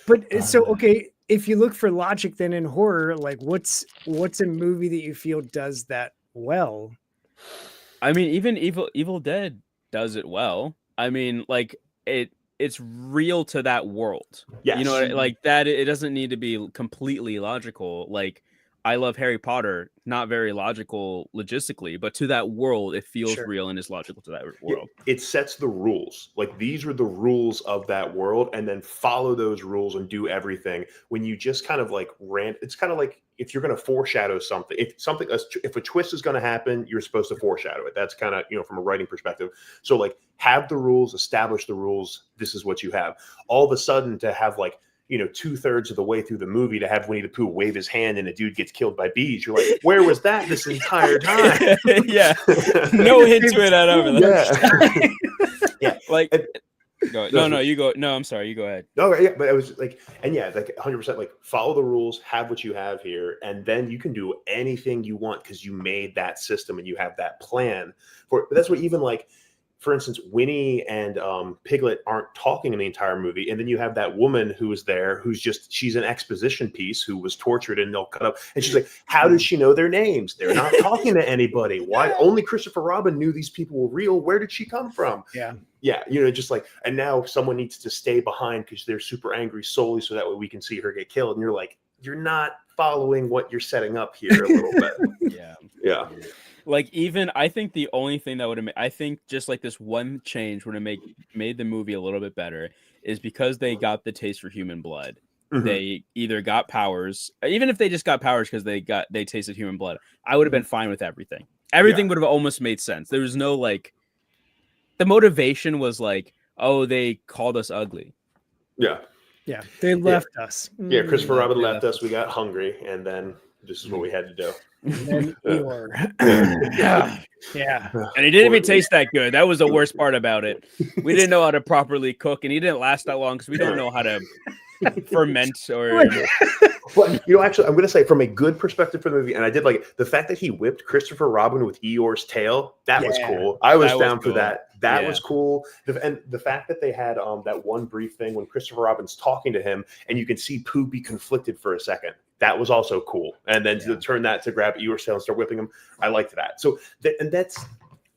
Speaker 2: But so, okay, if you look for logic then in horror, like what's a movie that you feel does that well?
Speaker 4: I mean, even Evil Dead does it well. I mean, like, it's real to that world.
Speaker 3: Yes.
Speaker 4: Like that. It doesn't need to be completely logical. Like, I love Harry Potter, not very logical logistically, but to that world, it feels real and is logical to that world.
Speaker 3: It sets the rules. Like, these are the rules of that world, and then follow those rules and do everything. When you just kind of like it's kind of like if you're going to foreshadow something. If a twist is going to happen, you're supposed to foreshadow it. That's kind of, from a writing perspective. So like, have the rules, establish the rules. This is what you have. All of a sudden, to have like, 2/3 of the way through the movie, to have Winnie the Pooh wave his hand and a dude gets killed by bees, you're like, where was that this entire time?
Speaker 4: Yeah, no hint to it out over there.
Speaker 3: Yeah,
Speaker 4: like, no, you go. No, I'm sorry, you go ahead.
Speaker 3: No, yeah, but it was like, and like 100%, like, follow the rules, have what you have here, and then you can do anything you want because you made that system and you have that plan for. But that's what, even like, for instance, Winnie and Piglet aren't talking in the entire movie. And then you have that woman who is there, she's an exposition piece who was tortured, and they'll cut up. And she's like, how does she know their names? They're not talking to anybody. Why? Only Christopher Robin knew these people were real. Where did she come from?
Speaker 2: Yeah.
Speaker 3: Yeah. Just like, and now someone needs to stay behind because they're super angry solely so that way we can see her get killed. And you're like, you're not following what you're setting up here a little bit.
Speaker 4: Yeah.
Speaker 3: Yeah.
Speaker 4: Like, even I think the only thing that would have I think just like this one change would have made the movie a little bit better is because they got the taste for human blood. Mm-hmm. They either got powers, even if they just got powers because they tasted human blood, I would have been fine with everything. Everything would have almost made sense. There was no like, the motivation was like, oh, they called us ugly.
Speaker 3: Yeah.
Speaker 2: Yeah. They left us.
Speaker 3: Yeah. Christopher Robin left us. We got hungry, and then this is what we had to do.
Speaker 2: And then yeah.
Speaker 4: And he didn't even taste that good. That was the worst part about it. We didn't know how to properly cook, and he didn't last that long because we don't know how to ferment or.
Speaker 3: But actually, I'm going to say, from a good perspective for the movie, and I did like the fact that he whipped Christopher Robin with Eeyore's tail. That was cool. I was down for that. That was cool. And the fact that they had that one brief thing when Christopher Robin's talking to him, and you can see Pooh be conflicted for a second. That was also cool. And then to turn that to grab Eeyore's tail and start whipping him, I liked that. So, that's.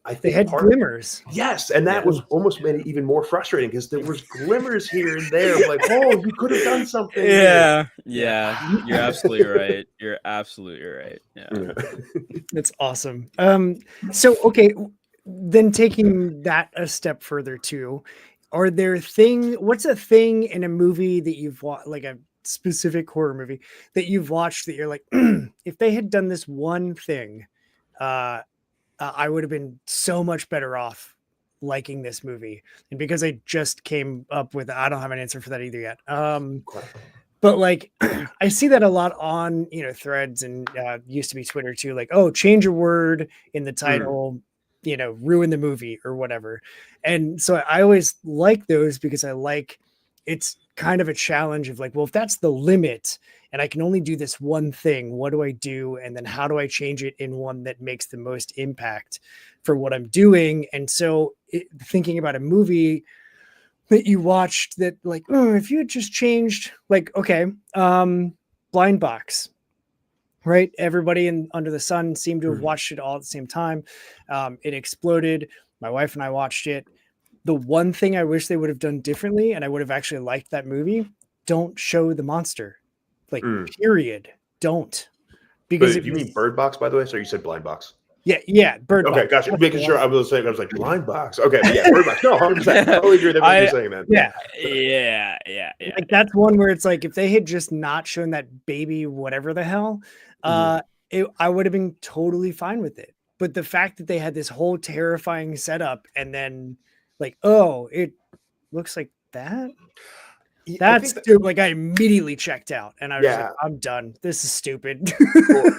Speaker 3: I think
Speaker 2: they had glimmers.
Speaker 3: Yes, and that was almost made it even more frustrating because there was glimmers here and there, like, oh, you could have done something.
Speaker 4: Yeah, you're absolutely right. You're absolutely right. Yeah,
Speaker 2: that's awesome. So okay, then taking that a step further too, what's a thing in a movie that you've watched, like a specific horror movie that you've watched that you're like, if they had done this one thing, I would have been so much better off liking this movie. And because I just came up with, I don't have an answer for that either yet. But like, I see that a lot on, threads and used to be Twitter too. Like, oh, change a word in the title, ruin the movie or whatever. And so I always like those because it's kind of a challenge of like, well, if that's the limit and I can only do this one thing, what do I do? And then how do I change it in one that makes the most impact for what I'm doing? And so thinking about a movie, that you watched that like, oh, if you had just changed, like, okay, Blind Box, right? Everybody under the sun seemed to have watched it all at the same time. It exploded. My wife and I watched it. The one thing I wish they would have done differently, and I would have actually liked that movie, don't show the monster. Like, period. Don't. Because
Speaker 3: But you mean Bird Box, by the way? So you said Blind Box.
Speaker 2: Yeah, Bird Box.
Speaker 3: Okay, gotcha. Making sure I was saying, I was like, Blind Box. Okay, but yeah, Bird Box. No, 100%. Totally agree with everything you're saying, man.
Speaker 2: Yeah. Like, that's one where it's like, if they had just not shown that baby, whatever the hell, I would have been totally fine with it. But the fact that they had this whole terrifying setup and then like, oh, it looks like that. That's like, I immediately checked out and I was like, I'm done. This is stupid.
Speaker 3: Well,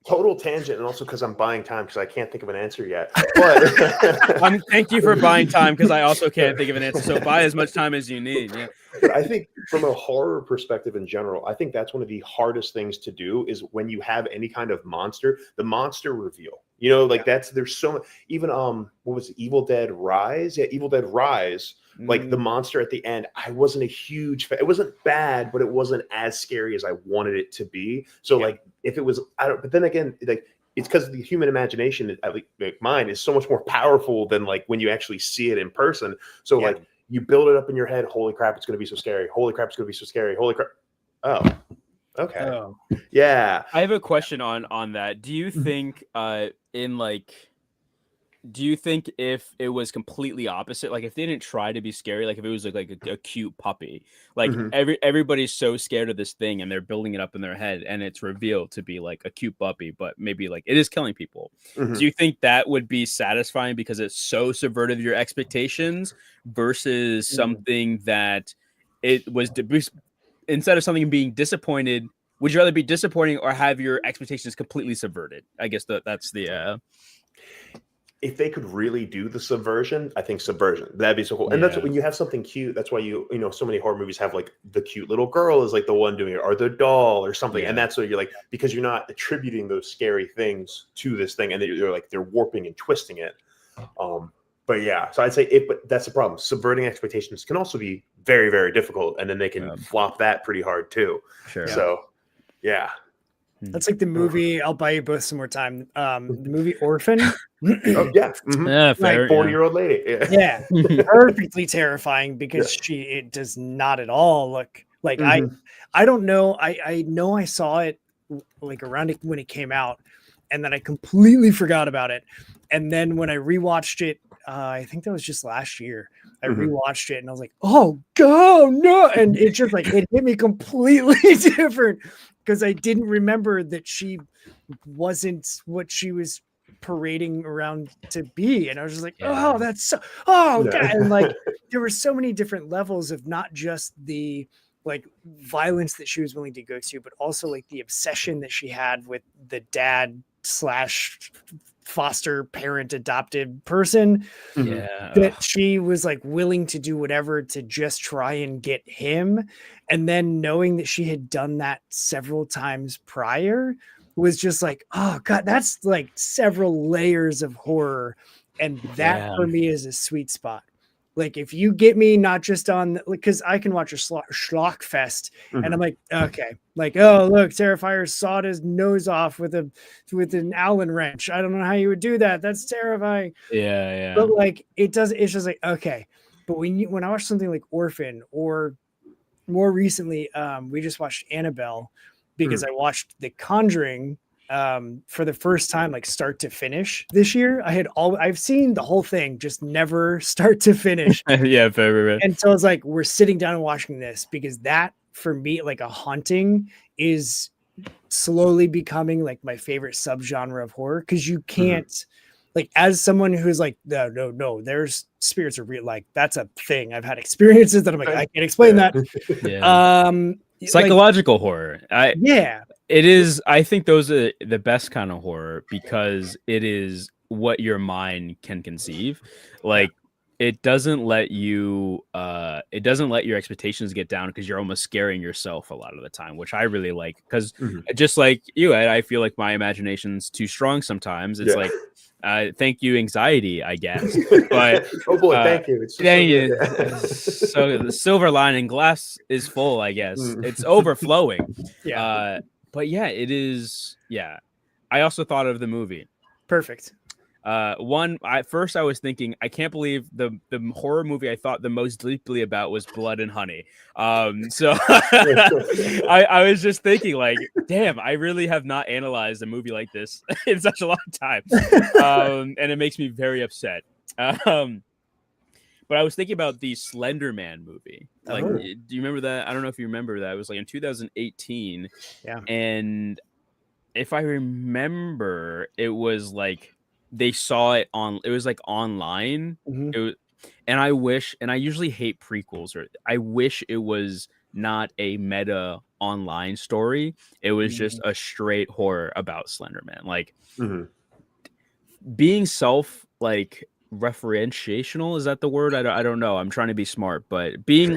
Speaker 3: total tangent, and also because I'm buying time because I can't think of an answer yet. But
Speaker 4: thank you for buying time because I also can't think of an answer. So buy as much time as you need. Yeah.
Speaker 3: But I think from a horror perspective in general, I think that's one of the hardest things to do is when you have any kind of monster, the monster reveal. You know, like there's so much. Even what was it, Evil Dead Rise? Yeah, Evil Dead Rise. Like the monster at the end, I wasn't a huge fan. It wasn't bad, but it wasn't as scary as I wanted it to be. So like if it was, but then again, like it's because the human imagination, like mine, is so much more powerful than like when you actually see it in person. So like you build it up in your head. Holy crap, it's going to be so scary. Holy crap, it's going to be so scary. Holy crap. Oh, okay.
Speaker 2: Oh.
Speaker 3: Yeah.
Speaker 4: I have a question on that. Do you think do you think if it was completely opposite, like if they didn't try to be scary, like if it was like a cute puppy, like everybody's so scared of this thing and they're building it up in their head and it's revealed to be like a cute puppy, but maybe like it is killing people. Do you think that would be satisfying because it's so subverted your expectations versus something that it was instead of something being disappointed? Would you rather be disappointing or have your expectations completely subverted? I guess that's the
Speaker 3: if they could really do the subversion, I think subversion, that'd be so cool. And that's when you have something cute. That's why you know, so many horror movies have like the cute little girl is like the one doing it, or the doll or something. And that's what you're like, because you're not attributing those scary things to this thing, and they're warping and twisting it. But yeah, so I'd say but that's the problem. Subverting expectations can also be very, very difficult, and then they can flop that pretty hard too.
Speaker 4: Sure.
Speaker 3: So yeah.
Speaker 2: That's like the movie. I'll buy you both some more time. The movie Orphan.
Speaker 3: Oh yeah,
Speaker 4: yeah, fair,
Speaker 3: like 40-year-old lady.
Speaker 2: Yeah, perfectly terrifying because it does not at all look like I don't know. I know I saw it like around when it came out, and then I completely forgot about it. And then when I rewatched it, I think that was just last year. I rewatched it and I was like, oh God, no! And it just like it hit me completely different because I didn't remember that she wasn't what she was parading around to be, and I was just like, oh, that's so, God. And like there were so many different levels of not just the like violence that she was willing to go to, but also like the obsession that she had with the dad / foster parent adopted person, that she was like willing to do whatever to just try and get him. And then knowing that she had done that several times prior was just like, oh God, that's like several layers of horror. And that for me is a sweet spot. Like if you get me not just on, because I can watch a schlock fest and I'm like, okay, like, oh look, Terrifier sawed his nose off with an Allen wrench. I don't know how you would do that. That's terrifying.
Speaker 4: Yeah.
Speaker 2: But like it's just like, okay. But when I watch something like Orphan, or more recently, we just watched Annabelle because I watched The Conjuring for the first time, like start to finish this year. I've seen the whole thing, just never start to finish.
Speaker 4: Fair.
Speaker 2: And so I was like, we're sitting down and watching this because that for me, like a haunting is slowly becoming like my favorite subgenre of horror. Cause you can't like, as someone who's like, no, there's spirits are real. Like that's a thing. I've had experiences that I'm like, I can't explain that.
Speaker 4: Psychological horror.
Speaker 2: It
Speaker 4: is. I think those are the best kind of horror because it is what your mind can conceive. Like it doesn't let you it doesn't let your expectations get down because you're almost scaring yourself a lot of the time, which I really like, because just like you, Ed, I feel like my imagination's too strong sometimes. It's like thank you, anxiety, I guess. But
Speaker 3: oh boy, thank you. It's
Speaker 4: thank you. So the silver lining, glass is full, I guess. It's overflowing. But yeah, it is. Yeah. I also thought of the movie.
Speaker 2: Perfect.
Speaker 4: First I was thinking, I can't believe the horror movie I thought the most deeply about was Blood and Honey. So I was just thinking, like, damn, I really have not analyzed a movie like this in such a long time. And it makes me very upset. But I was thinking about the Slender Man movie. Like, do you remember that? I don't know if you remember that. It was like in 2018.
Speaker 2: Yeah.
Speaker 4: And if I remember, it was like they saw it on. It was like online. It was, and I wish. And I usually hate prequels. Or I wish it was not a meta online story. It was just a straight horror about Slender Man. Like being referential, is that the word? I don't know. I'm trying to be smart, but being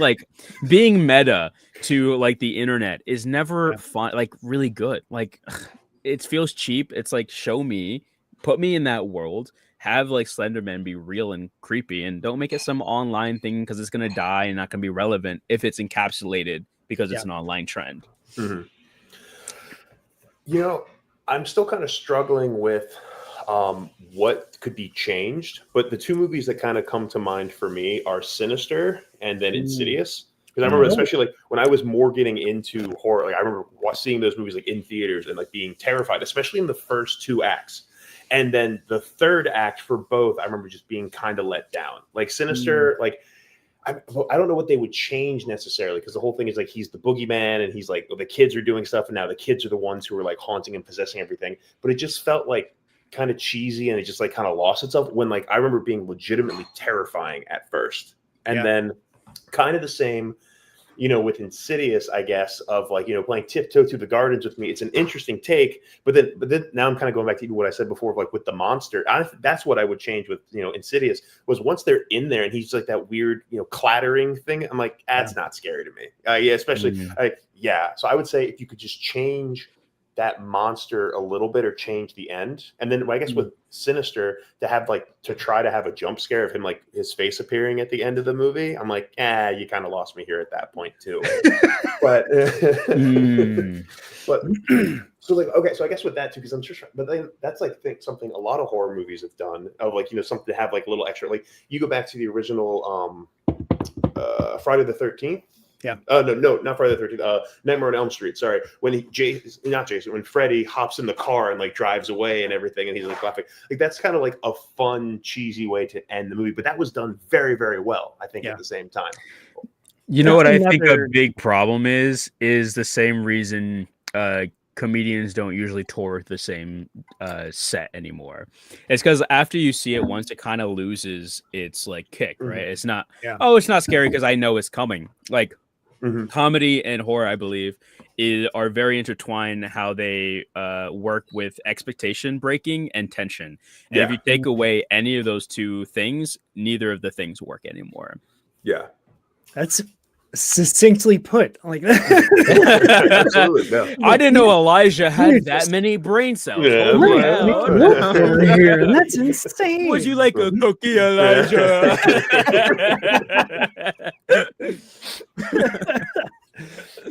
Speaker 4: meta to like the internet is never fun, like really good. Like it feels cheap. It's like, put me in that world, have like Slenderman be real and creepy, and don't make it some online thing because it's gonna die and not gonna be relevant if it's encapsulated because it's an online trend.
Speaker 3: You know, I'm still kind of struggling with what could be changed, but the two movies that kind of come to mind for me are Sinister and then Insidious. Because I remember, especially like when I was more getting into horror, like I remember seeing those movies like in theaters and like being terrified, especially in the first two acts. And then the third act for both, I remember just being kind of let down. Like Sinister, like I don't know what they would change necessarily, because the whole thing is like he's the boogeyman and he's like, well, the kids are doing stuff, and now the kids are the ones who are like haunting and possessing everything. But it just felt like kind of cheesy, and it just like kind of lost itself, when like I remember being legitimately terrifying at first. And then kind of the same, you know, with Insidious, I guess, of like, you know, playing Tiptoe Through the Gardens with me. It's an interesting take, but then now I'm kind of going back to what I said before of like with the monster. That's what I would change with, you know, Insidious, was once they're in there and he's like that weird, you know, clattering thing. I'm like, that's not scary to me. Especially so I would say if you could just change that monster a little bit or change the end. And then I guess with Sinister, to try to have a jump scare of him, like his face appearing at the end of the movie, I'm like, you kind of lost me here at that point too. But so like, okay, so I guess with that too, because I'm just trying, but then that's like something a lot of horror movies have done, of like, you know, something to have like a little extra, like you go back to the original Friday the 13th.
Speaker 2: Yeah.
Speaker 3: No, not Friday the 13th. Nightmare on Elm Street. Sorry. When when Freddy hops in the car and like drives away and everything, and he's like laughing. Like that's kind of like a fun, cheesy way to end the movie, but that was done very, very well, I think, at the same time.
Speaker 4: You know what I think a big problem is the same reason comedians don't usually tour the same set anymore. It's because after you see it once, it kind of loses its like kick, right? It's not, it's not scary because I know it's coming. Like comedy and horror, I believe, are very intertwined, how they work with expectation breaking and tension. And if you take away any of those two things, neither of the things work anymore.
Speaker 3: Yeah.
Speaker 2: That's succinctly put. Like that.
Speaker 3: Absolutely. No.
Speaker 4: I didn't know Elijah had that many brain cells.
Speaker 3: Yeah,
Speaker 2: over here, and that's insane.
Speaker 4: Would you like a cookie, Elijah?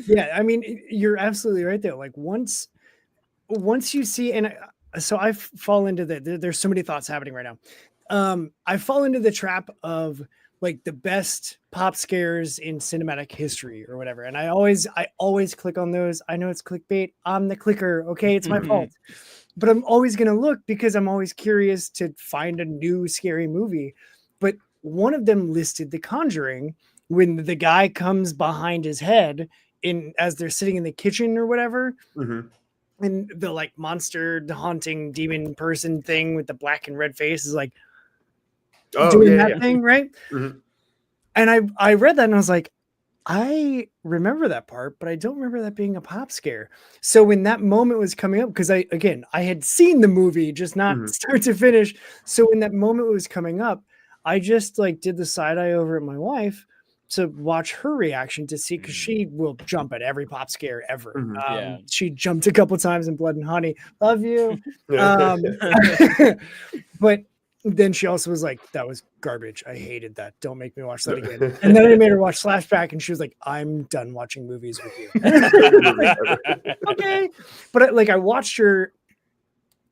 Speaker 2: Yeah, I mean, you're absolutely right there. Like once you see, and so I fall into there's so many thoughts happening right now. I fall into the trap of like the best pop scares in cinematic history or whatever. And I always click on those. I know it's clickbait. I'm the clicker. Okay. It's my fault, but I'm always going to look because I'm always curious to find a new scary movie. But one of them listed The Conjuring, when the guy comes behind his head as they're sitting in the kitchen or whatever. And the like monster haunting demon person thing with the black and red face is like, doing that thing, right? And I read that and I was like, I remember that part, but I don't remember that being a pop scare. So when that moment was coming up, because I had seen the movie, just not start to finish. So when that moment was coming up, I just like did the side eye over at my wife to watch her reaction to see, because she will jump at every pop scare ever.
Speaker 3: Mhm.
Speaker 4: Yeah.
Speaker 2: She jumped a couple times in Blood and Honey. Love you.
Speaker 3: Yeah.
Speaker 2: But then she also was like, that was garbage. I hated that. Don't make me watch that again. And then I made her watch Flashback, and she was like, I'm done watching movies with you. Okay. But like I watched her.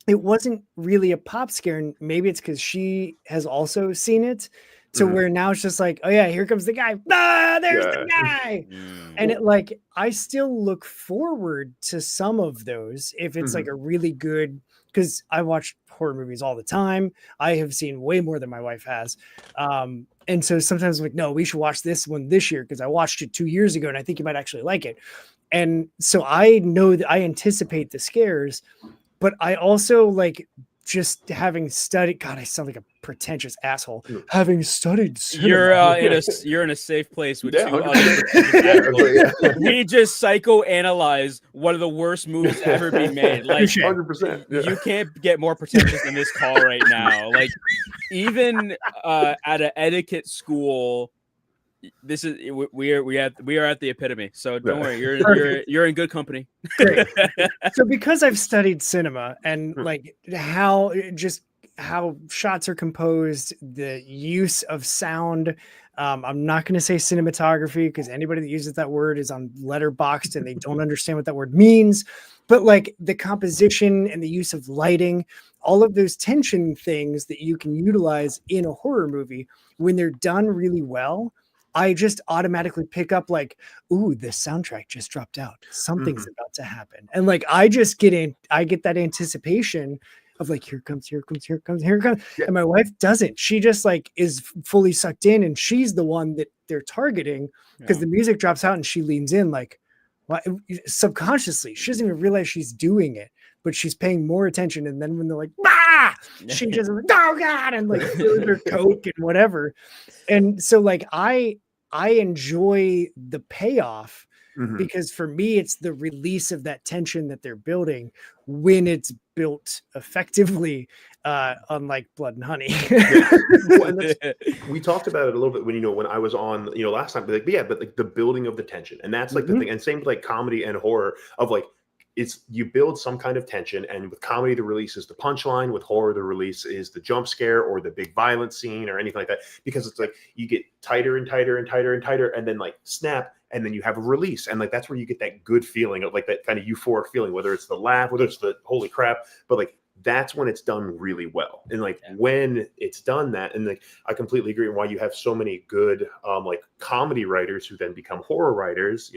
Speaker 2: It wasn't really a pop scare, and maybe it's because she has also seen it. So
Speaker 3: Mhm.
Speaker 2: where now it's just like, oh yeah, here comes the guy. Ah, there's the guy. And it like, I still look forward to some of those if it's like a really good, because I watch horror movies all the time. I have seen way more than my wife has. And so sometimes I'm like, no, we should watch this one this year because I watched it 2 years ago and I think you might actually like it. And so I know that I anticipate the scares, but I also like just having studied. God, I sound like a pretentious asshole. Having studied cinema.
Speaker 4: You're in a safe place with
Speaker 3: Yeah,
Speaker 4: two
Speaker 3: 100%.
Speaker 4: other. We just psychoanalyze one of the worst movies to ever be made. Like
Speaker 3: 100%. Yeah.
Speaker 4: you can't get more pretentious than this call right now. Like even at an etiquette school, this is we are at the epitome. So don't worry, you're in good company.
Speaker 2: Great. So because I've studied cinema and like how shots are composed, the use of sound. I'm not going to say cinematography because anybody that uses that word is on Letterboxd and they don't understand what that word means. But like the composition and the use of lighting, all of those tension things that you can utilize in a horror movie, when they're done really well, I just automatically pick up like, ooh, the soundtrack just dropped out. Something's about to happen. And like, I get that anticipation of like, here comes.
Speaker 3: Yeah.
Speaker 2: And my wife doesn't. She just like is fully sucked in, and she's the one that they're targeting because the music drops out and she leans in like, well, subconsciously, she doesn't even realize she's doing it, but she's paying more attention. And then when they're like, bah! She just, oh God, and like fills her Coke and whatever. And so like I enjoy the payoff because for me it's the release of that tension that they're building when it's built effectively, unlike Blood and Honey.
Speaker 3: Well, and we talked about it a little bit when I was on last time, but like the building of the tension, and that's like the thing. And same with like comedy and horror of like, it's you build some kind of tension, and with comedy the release is the punchline, with horror the release is the jump scare or the big violent scene or anything like that, because it's like you get tighter and tighter and tighter and tighter, and then like snap, and then you have a release, and like that's where you get that good feeling of like that kind of euphoric feeling, whether it's the laugh, whether it's the holy crap, but like that's when it's done really well. And like when it's done that, and like I completely agree on why you have so many good like comedy writers who then become horror writers,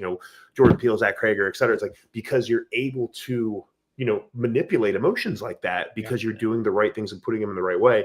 Speaker 3: Jordan Peele, Zach Krager, et cetera. It's like because you're able to manipulate emotions like that because you're doing the right things and putting them in the right way.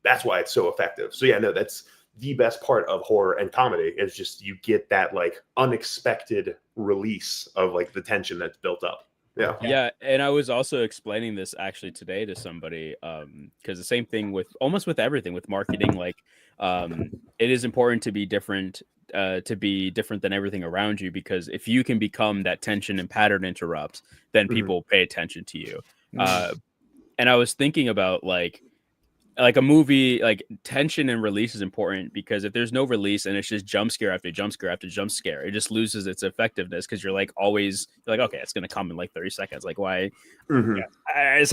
Speaker 3: That's why it's so effective. So that's the best part of horror and comedy, is just you get that like unexpected release of like the tension that's built up. Yeah.
Speaker 4: And I was also explaining this actually today to somebody, because the same thing with almost with everything with marketing, like it is important to be different than everything around you, because if you can become that tension and pattern interrupt, then people pay attention to you. And I was thinking about like a movie, like tension and release is important, because if there's no release and it's just jump scare after jump scare after jump scare, it just loses its effectiveness, because you're like always like, okay, it's gonna come in like 30 seconds. Like why? I just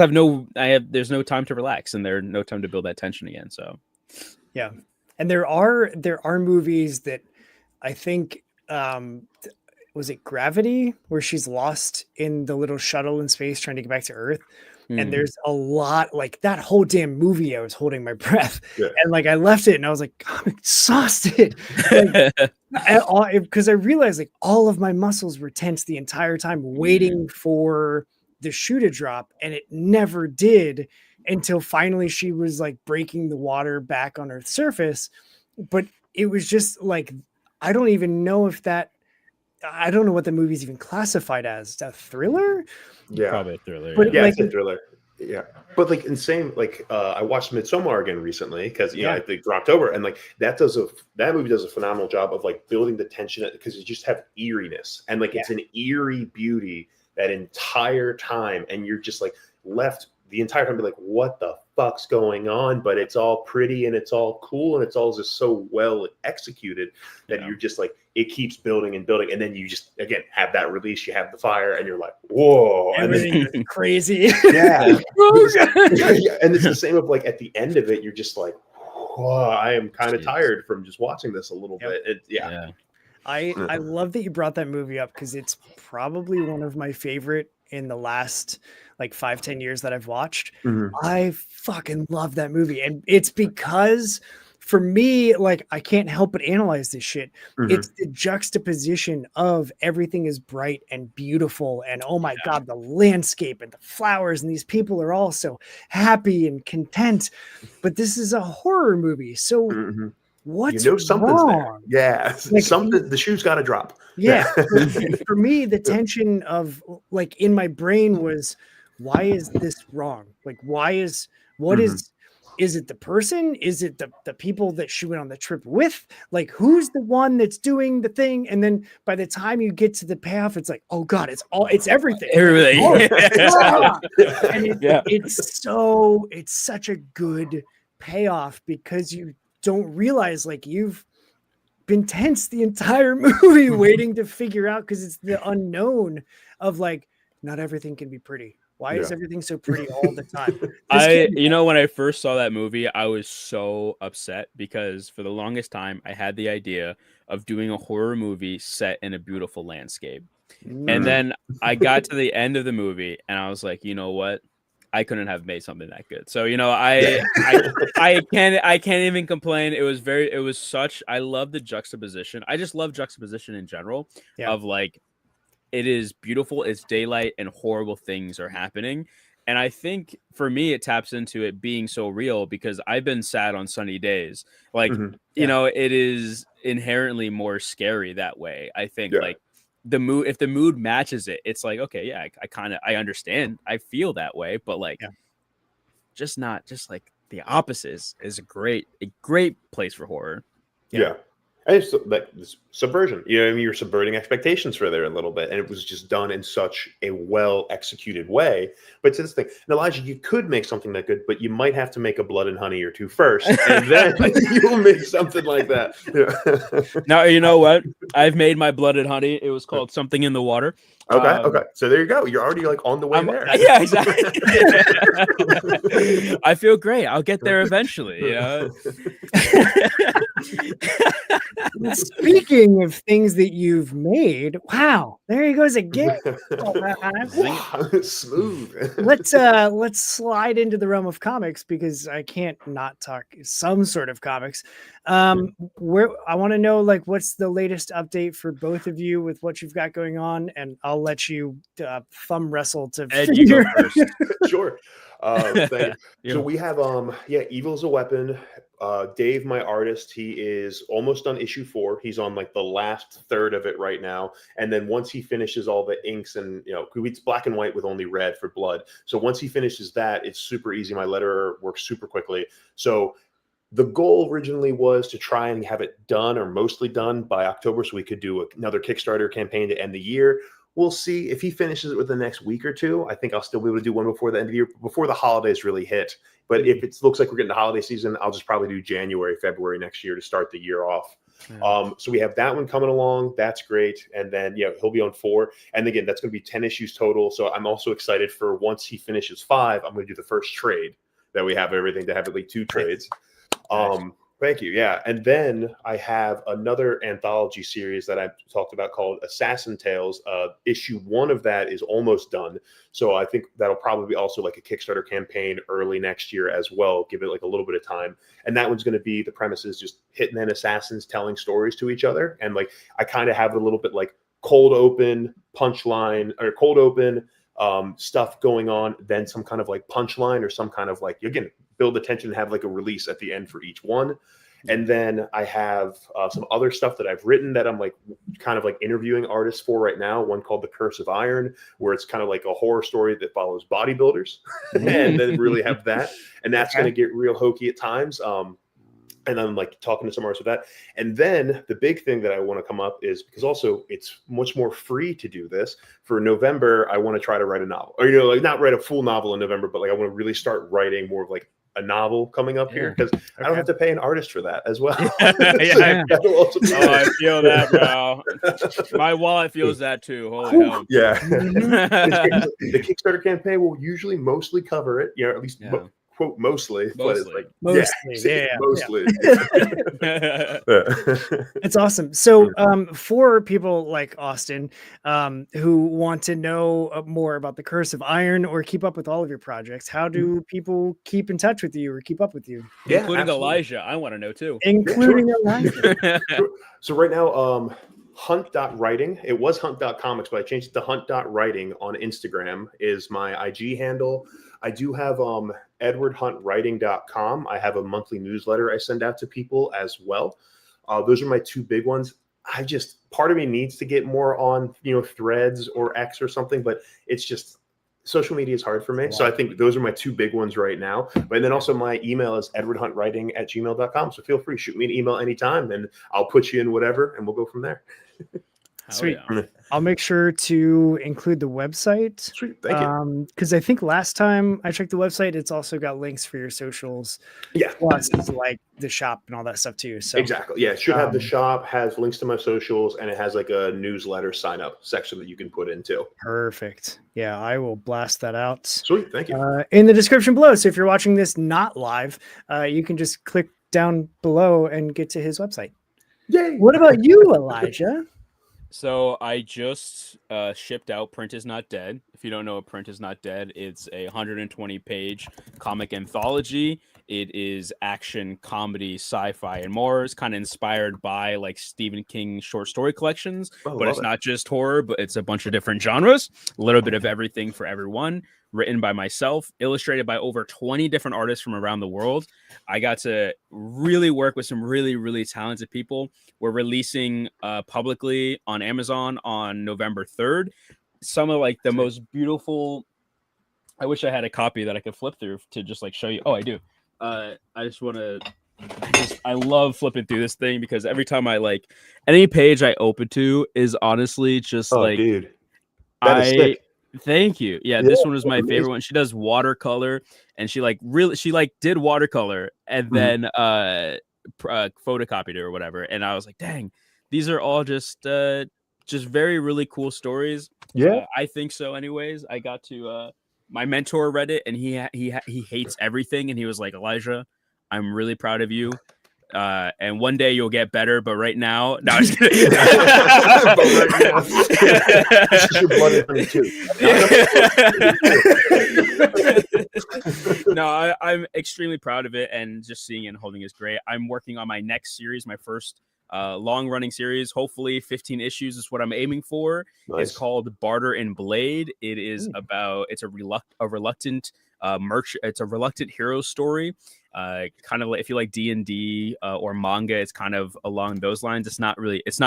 Speaker 4: there's no time to relax, and there's no time to build that tension again. So
Speaker 2: and there are movies that I think was it Gravity, where she's lost in the little shuttle in space trying to get back to Earth. And there's a lot like that whole damn movie. I was holding my breath, and like I left it, and I was like, I'm exhausted, because I realized like all of my muscles were tense the entire time, waiting for the shoe to drop, and it never did until finally she was like breaking the water back on Earth's surface. But it was just like, I don't even know if that. I don't know what the movie's even classified as. A thriller?
Speaker 3: Yeah,
Speaker 4: probably a thriller.
Speaker 2: But
Speaker 3: yeah, it's a thriller. Yeah, but like insane. Like I watched Midsommar again recently because I think for October, and like that movie does a phenomenal job of like building the tension, because you just have eeriness, and like it's an eerie beauty that entire time, and you're just like left the entire time be like, what the fuck's going on? But it's all pretty and it's all cool and it's all just so well executed that you're just like, it keeps building and building. And then you just, again, have that release, you have the fire and you're like, whoa.
Speaker 2: Everything is crazy.
Speaker 3: Yeah. And it's the same of like at the end of it, you're just like, whoa, I am kind of tired from just watching this a little bit.
Speaker 2: I love that you brought that movie up because it's probably one of my favorite in the last like 5-10 years that I've watched. I fucking love that movie. And it's because for me, like, I can't help but analyze this shit. It's the juxtaposition of everything is bright and beautiful. And oh my God, the landscape and the flowers and these people are all so happy and content. But this is a horror movie. So what's
Speaker 3: something's
Speaker 2: wrong?
Speaker 3: there. Yeah.
Speaker 2: Like,
Speaker 3: something, the shoe's got to drop.
Speaker 2: Yeah. For me, the tension of like in my brain was, why is this wrong? Like, is it the person? Is it the people that she went on the trip with? Like, who's the one that's doing the thing? And then by the time you get to the payoff, it's like, oh God, it's everything.
Speaker 4: Everything.
Speaker 2: And it's such a good payoff because you don't realize like you've been tense the entire movie waiting to figure out, because it's the unknown of like, not everything can be pretty. Why is everything so pretty all the time?
Speaker 4: When I first saw that movie, I was so upset because for the longest time I had the idea of doing a horror movie set in a beautiful landscape. And then I got to the end of the movie and I was like, you know what? I couldn't have made something that good. So, I can't even complain. I love the juxtaposition. I just love juxtaposition in general of like, it is beautiful, it's daylight, and horrible things are happening. And I think for me, it taps into it being so real because I've been sad on sunny days. Like, it is inherently more scary that way. I think like if the mood matches it, it's like, okay, I understand. I feel that way, but like, just like the opposite is a great place for horror.
Speaker 3: Yeah. And it's like this subversion, you're subverting expectations for there a little bit, and it was just done in such a well executed way. But to this thing, and Elijah, you could make something that good, but you might have to make a Blood and Honey or two first, and then you'll make something like that. Yeah.
Speaker 4: Now you know what? I've made my Blood and Honey. It was called Something in the Water.
Speaker 3: Okay. So there you go. You're already like on the way there.
Speaker 4: Yeah, exactly. I feel great. I'll get there eventually.
Speaker 2: Speaking of things that you've made, wow, there he goes again.
Speaker 3: Smooth.
Speaker 2: Let's slide into the realm of comics because I can't not talk some sort of comics. Where I want to know, like, what's the latest update for both of you with what you've got going on, and I'll let you thumb wrestle to
Speaker 4: Ed, you go first.
Speaker 3: Sure. Thank you. So we have Evil's a Weapon. Dave, my artist, he is almost on issue 4. He's on like the last third of it right now. And then once he finishes all the inks and, it's black and white with only red for blood. So once he finishes that, it's super easy. My letterer works super quickly. So the goal originally was to try and have it done or mostly done by October so we could do another Kickstarter campaign to end the year. We'll see if he finishes it within the next week or two. I think I'll still be able to do one before the end of the year, before the holidays really hit. But if it looks like we're getting the holiday season, I'll just probably do January, February next year to start the year off. So we have that one coming along. That's great. And then, he'll be on 4. And again, that's going to be 10 issues total. So I'm also excited for once he finishes 5, I'm going to do the first trade that we have everything to have at least 2 trades. Thank you. Yeah. And then I have another anthology series that I talked about called Assassin Tales. Issue 1 of that is almost done. So I think that'll probably be also like a Kickstarter campaign early next year as well. Give it like a little bit of time. And that one's going to be, the premise is just hitmen assassins telling stories to each other. And like, I kind of have it a little bit like cold open punchline or cold open stuff going on, then some kind of like punchline or some kind of like, again, build the tension and have like a release at the end for each one. And then I have some other stuff that I've written that I'm like kind of like interviewing artists for right now. One called The Curse of Iron, where it's kind of like a horror story that follows bodybuilders and then really have that. And that's going to get real hokey at times. And I'm like talking to some artists with that. And then the big thing that I want to come up is because also it's much more free to do this. For November, I want to try to write a novel, or, like not write a full novel in November, but like I want to really start writing more of like a novel coming up here, because I don't have to pay an artist for that as well.
Speaker 4: I feel that, bro. My wallet feels that too. Holy hell.
Speaker 3: Yeah. The Kickstarter campaign will usually mostly cover it, at least quote mostly, but it's like mostly.
Speaker 2: It's awesome. So for people like Austin who want to know more about the Curse of Iron or keep up with all of your projects, how do people keep in touch with you or keep up with you?
Speaker 4: Including Elijah. I want to know too.
Speaker 2: Including Elijah.
Speaker 3: Sure. So right now, hunt.writing, it was hunt.comics, but I changed it to hunt.writing on Instagram is my IG handle. I do have edwardhuntwriting.com. I have a monthly newsletter I send out to people as well. Those are my two big ones. Part of me needs to get more on, Threads or X or something, but it's just social media is hard for me. So I think those are my two big ones right now. But then also my email is edwardhuntwriting@gmail.com. So feel free, shoot me an email anytime and I'll put you in whatever and we'll go from there.
Speaker 2: Sweet. Yeah. I'll make sure to include the website.
Speaker 3: Sweet. Thank you.
Speaker 2: Because I think last time I checked the website, it's also got links for your socials.
Speaker 3: Yeah.
Speaker 2: Plus, like the shop and all that stuff too. So
Speaker 3: exactly. Yeah. It should have the shop, has links to my socials, and it has like a newsletter sign up section that you can put into.
Speaker 2: Perfect. Yeah. I will blast that out.
Speaker 3: Sweet. Thank you.
Speaker 2: In the description below. So if you're watching this not live, you can just click down below and get to his website.
Speaker 3: Yay.
Speaker 2: What about you, Elijah?
Speaker 4: So I just shipped out Print Is Not Dead. If you don't know what Print Is Not Dead, it's a 120-page comic anthology. It is action, comedy, sci-fi, and more. It's kind of inspired by like Stephen King short story collections, but it's not just horror, but it's a bunch of different genres, a little bit of everything for everyone. Written by myself, illustrated by over 20 different artists from around the world. I got to really work with some really, really talented people. We're releasing publicly on Amazon on November 3rd. Some of like the most beautiful. I wish I had a copy that I could flip through to just like show you. Oh, I do. I just want to. I love flipping through this thing because every time I like any page I open to is honestly just
Speaker 3: dude, that is sick.
Speaker 4: Thank you. Yeah, this one was my favorite one. She does watercolor, and she did watercolor and then photocopied it or whatever. And I was like, dang, these are all just very really cool stories.
Speaker 3: Yeah,
Speaker 4: I think so. Anyways, I got to my mentor read it, and he hates everything, and he was like, Elijah, I'm really proud of you. And one day you'll get better, but right now, no, I'm just kidding.
Speaker 3: This is your blood too.
Speaker 4: No, I'm extremely proud of it, and just seeing it and holding it is great. I'm working on my next series, my first long-running series. Hopefully 15 issues is what I'm aiming for.
Speaker 3: Nice.
Speaker 4: It's called Barter and Blade. It is it's a reluctant merchant. It's a reluctant hero story. Kind of like if you like D&D or manga, it's kind of along those lines. It's not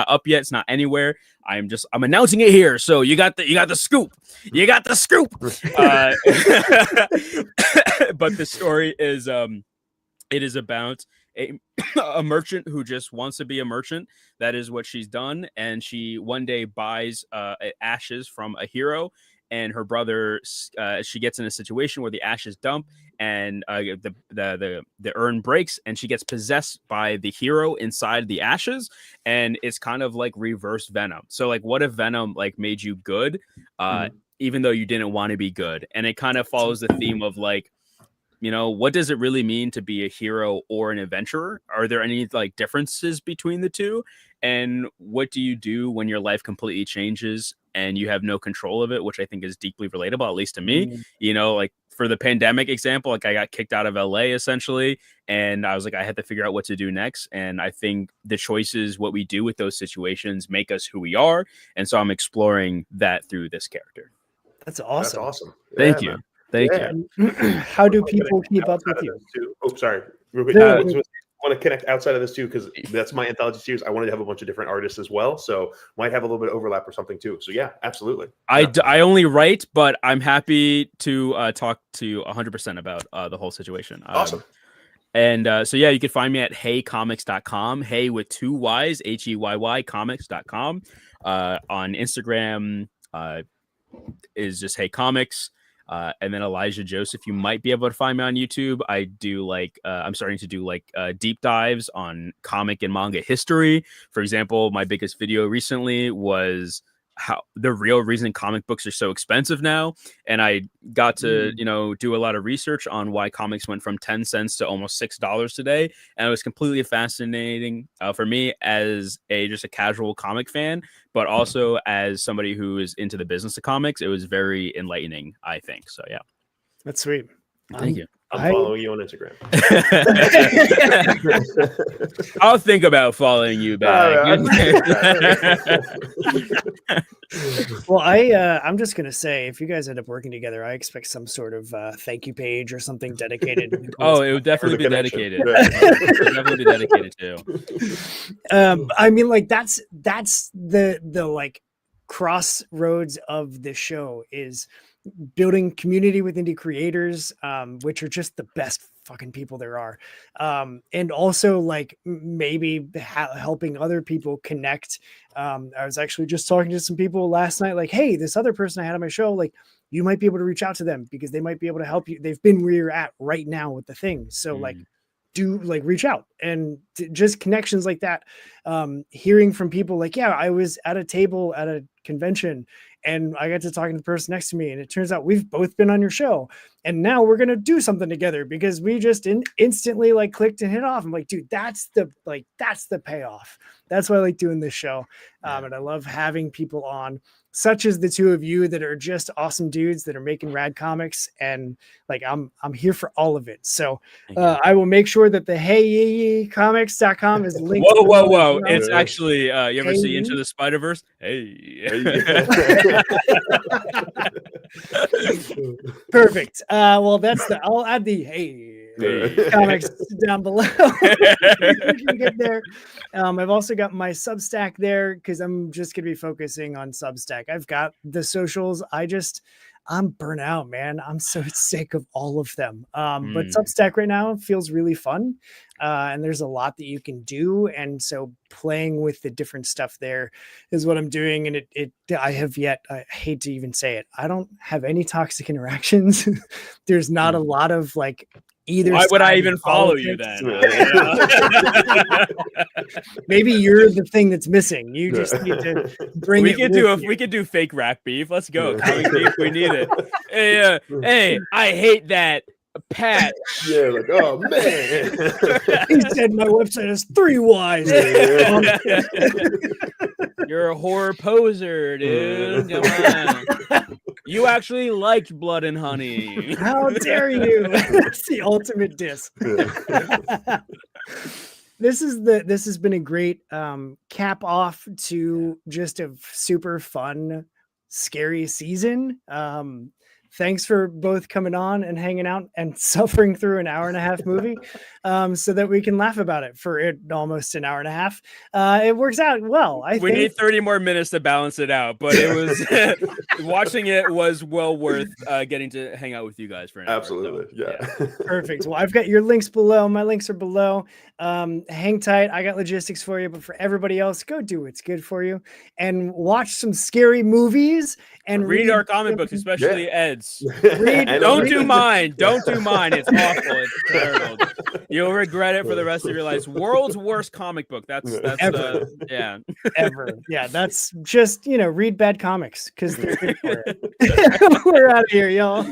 Speaker 4: up yet. It's not anywhere. I'm announcing it here. So you got the scoop. You got the scoop. But the story is it is about a merchant who just wants to be a merchant. That is what she's done, and she one day buys ashes from a hero. And her brother, she gets in a situation where the ashes dump, and the urn breaks, and she gets possessed by the hero inside the ashes, and it's kind of like reverse Venom. So like, what if Venom like made you good, even though you didn't want to be good? And it kind of follows the theme of like, what does it really mean to be a hero or an adventurer? Are there any like differences between the two? And what do you do when your life completely changes and you have no control of it, which I think is deeply relatable, at least to me. Like for the pandemic example, like I got kicked out of LA essentially, and I was like, I had to figure out what to do next. And I think the choices, what we do with those situations, make us who we are. And so I'm exploring that through this character.
Speaker 2: That's awesome.
Speaker 3: That's awesome.
Speaker 4: Thank you. Thank you.
Speaker 2: How do people keep up with you?
Speaker 3: Oh, sorry. Real quick. I want to connect outside of this too, because that's my anthology series. I wanted to have a bunch of different artists as well, so might have a little bit of overlap or something too. So yeah, absolutely.
Speaker 4: I only write, but I'm happy to talk to you 100% about the whole situation.
Speaker 3: Awesome.
Speaker 4: And so yeah, you can find me at heycomics.com. Hey with 2 Y's, HEYY comics.com. On Instagram is just Hey Comics. And then Elijah Joseph, you might be able to find me on YouTube. I do I'm starting to do deep dives on comic and manga history. For example, my biggest video recently was how the real reason comic books are so expensive now. And I got to, do a lot of research on why comics went from 10 cents to almost $6 today. And it was completely fascinating for me as just a casual comic fan, but also as somebody who is into the business of comics. It was very enlightening, I think. So, yeah.
Speaker 2: That's sweet.
Speaker 4: Thank you.
Speaker 3: I'm following you on Instagram.
Speaker 4: I'll think about following you back.
Speaker 2: Well, I'm just gonna say, if you guys end up working together, I expect some sort of thank you page or something dedicated.
Speaker 4: It would definitely be dedicated. It would definitely be dedicated too.
Speaker 2: I mean, that's the crossroads of the show is building community with indie creators, which are just the best fucking people there are. And also maybe helping other people connect. I was actually just talking to some people last night, hey, this other person I had on my show, you might be able to reach out to them because they might be able to help you. They've been where you're at right now with the thing. So reach out and just connections like that. Hearing from people I was at a table at a convention and I got to talking to the person next to me, and it turns out we've both been on your show, and now we're gonna do something together because we just instantly clicked and hit off. I'm like, dude, that's the payoff. That's why I like doing this show, and I love having people on, such as the two of you that are just awesome dudes that are making rad comics, and I'm here for all of it. So I will make sure that the heycomics.com is linked.
Speaker 4: Whoa! It's actually you ever see Into the Spider-Verse?
Speaker 2: Perfect. Well, I'll add the comics down below. You can get there. I've also got my Substack there because I'm just gonna be focusing on Substack. I've got the socials. I'm burnt out, man. I'm so sick of all of them. But Substack right now feels really fun. And there's a lot that you can do. And so playing with the different stuff there is what I'm doing. And I hate to even say it, I don't have any toxic interactions. There's not a lot of either.
Speaker 4: Why would I even follow you then?
Speaker 2: Maybe you're the thing that's missing. You just need to bring
Speaker 4: we could do fake rap beef. Let's go. Comic beef, we need it. Hey, I hate that. Pat.
Speaker 3: Yeah, oh man.
Speaker 2: He said my website has 3 Ys.
Speaker 4: You're a horror poser, dude. Come on. You actually liked Blood and Honey.
Speaker 2: How dare you? That's the ultimate diss. This has been a great cap off to just a super fun, scary season. Thanks for both coming on and hanging out and suffering through an 1.5-hour movie so that we can laugh about it for almost an 1.5 hours. It works out well. I think
Speaker 4: we need 30 more minutes to balance it out, but it was watching it was well worth getting to hang out with you guys for an hour.
Speaker 3: Absolutely.
Speaker 4: So,
Speaker 3: yeah.
Speaker 2: Perfect. Well, I've got your links below. My links are below. Hang tight. I got logistics for you, but for everybody else, go do what's good for you and watch some scary movies and
Speaker 4: read our comic books, especially Ed's.
Speaker 2: Don't
Speaker 4: do mine. Don't do mine. It's awful. It's terrible. You'll regret it for the rest of your life. World's worst comic book. That's
Speaker 2: ever.
Speaker 4: Ever.
Speaker 2: Yeah, that's just read bad comics because they're good for it. We're out of here, y'all.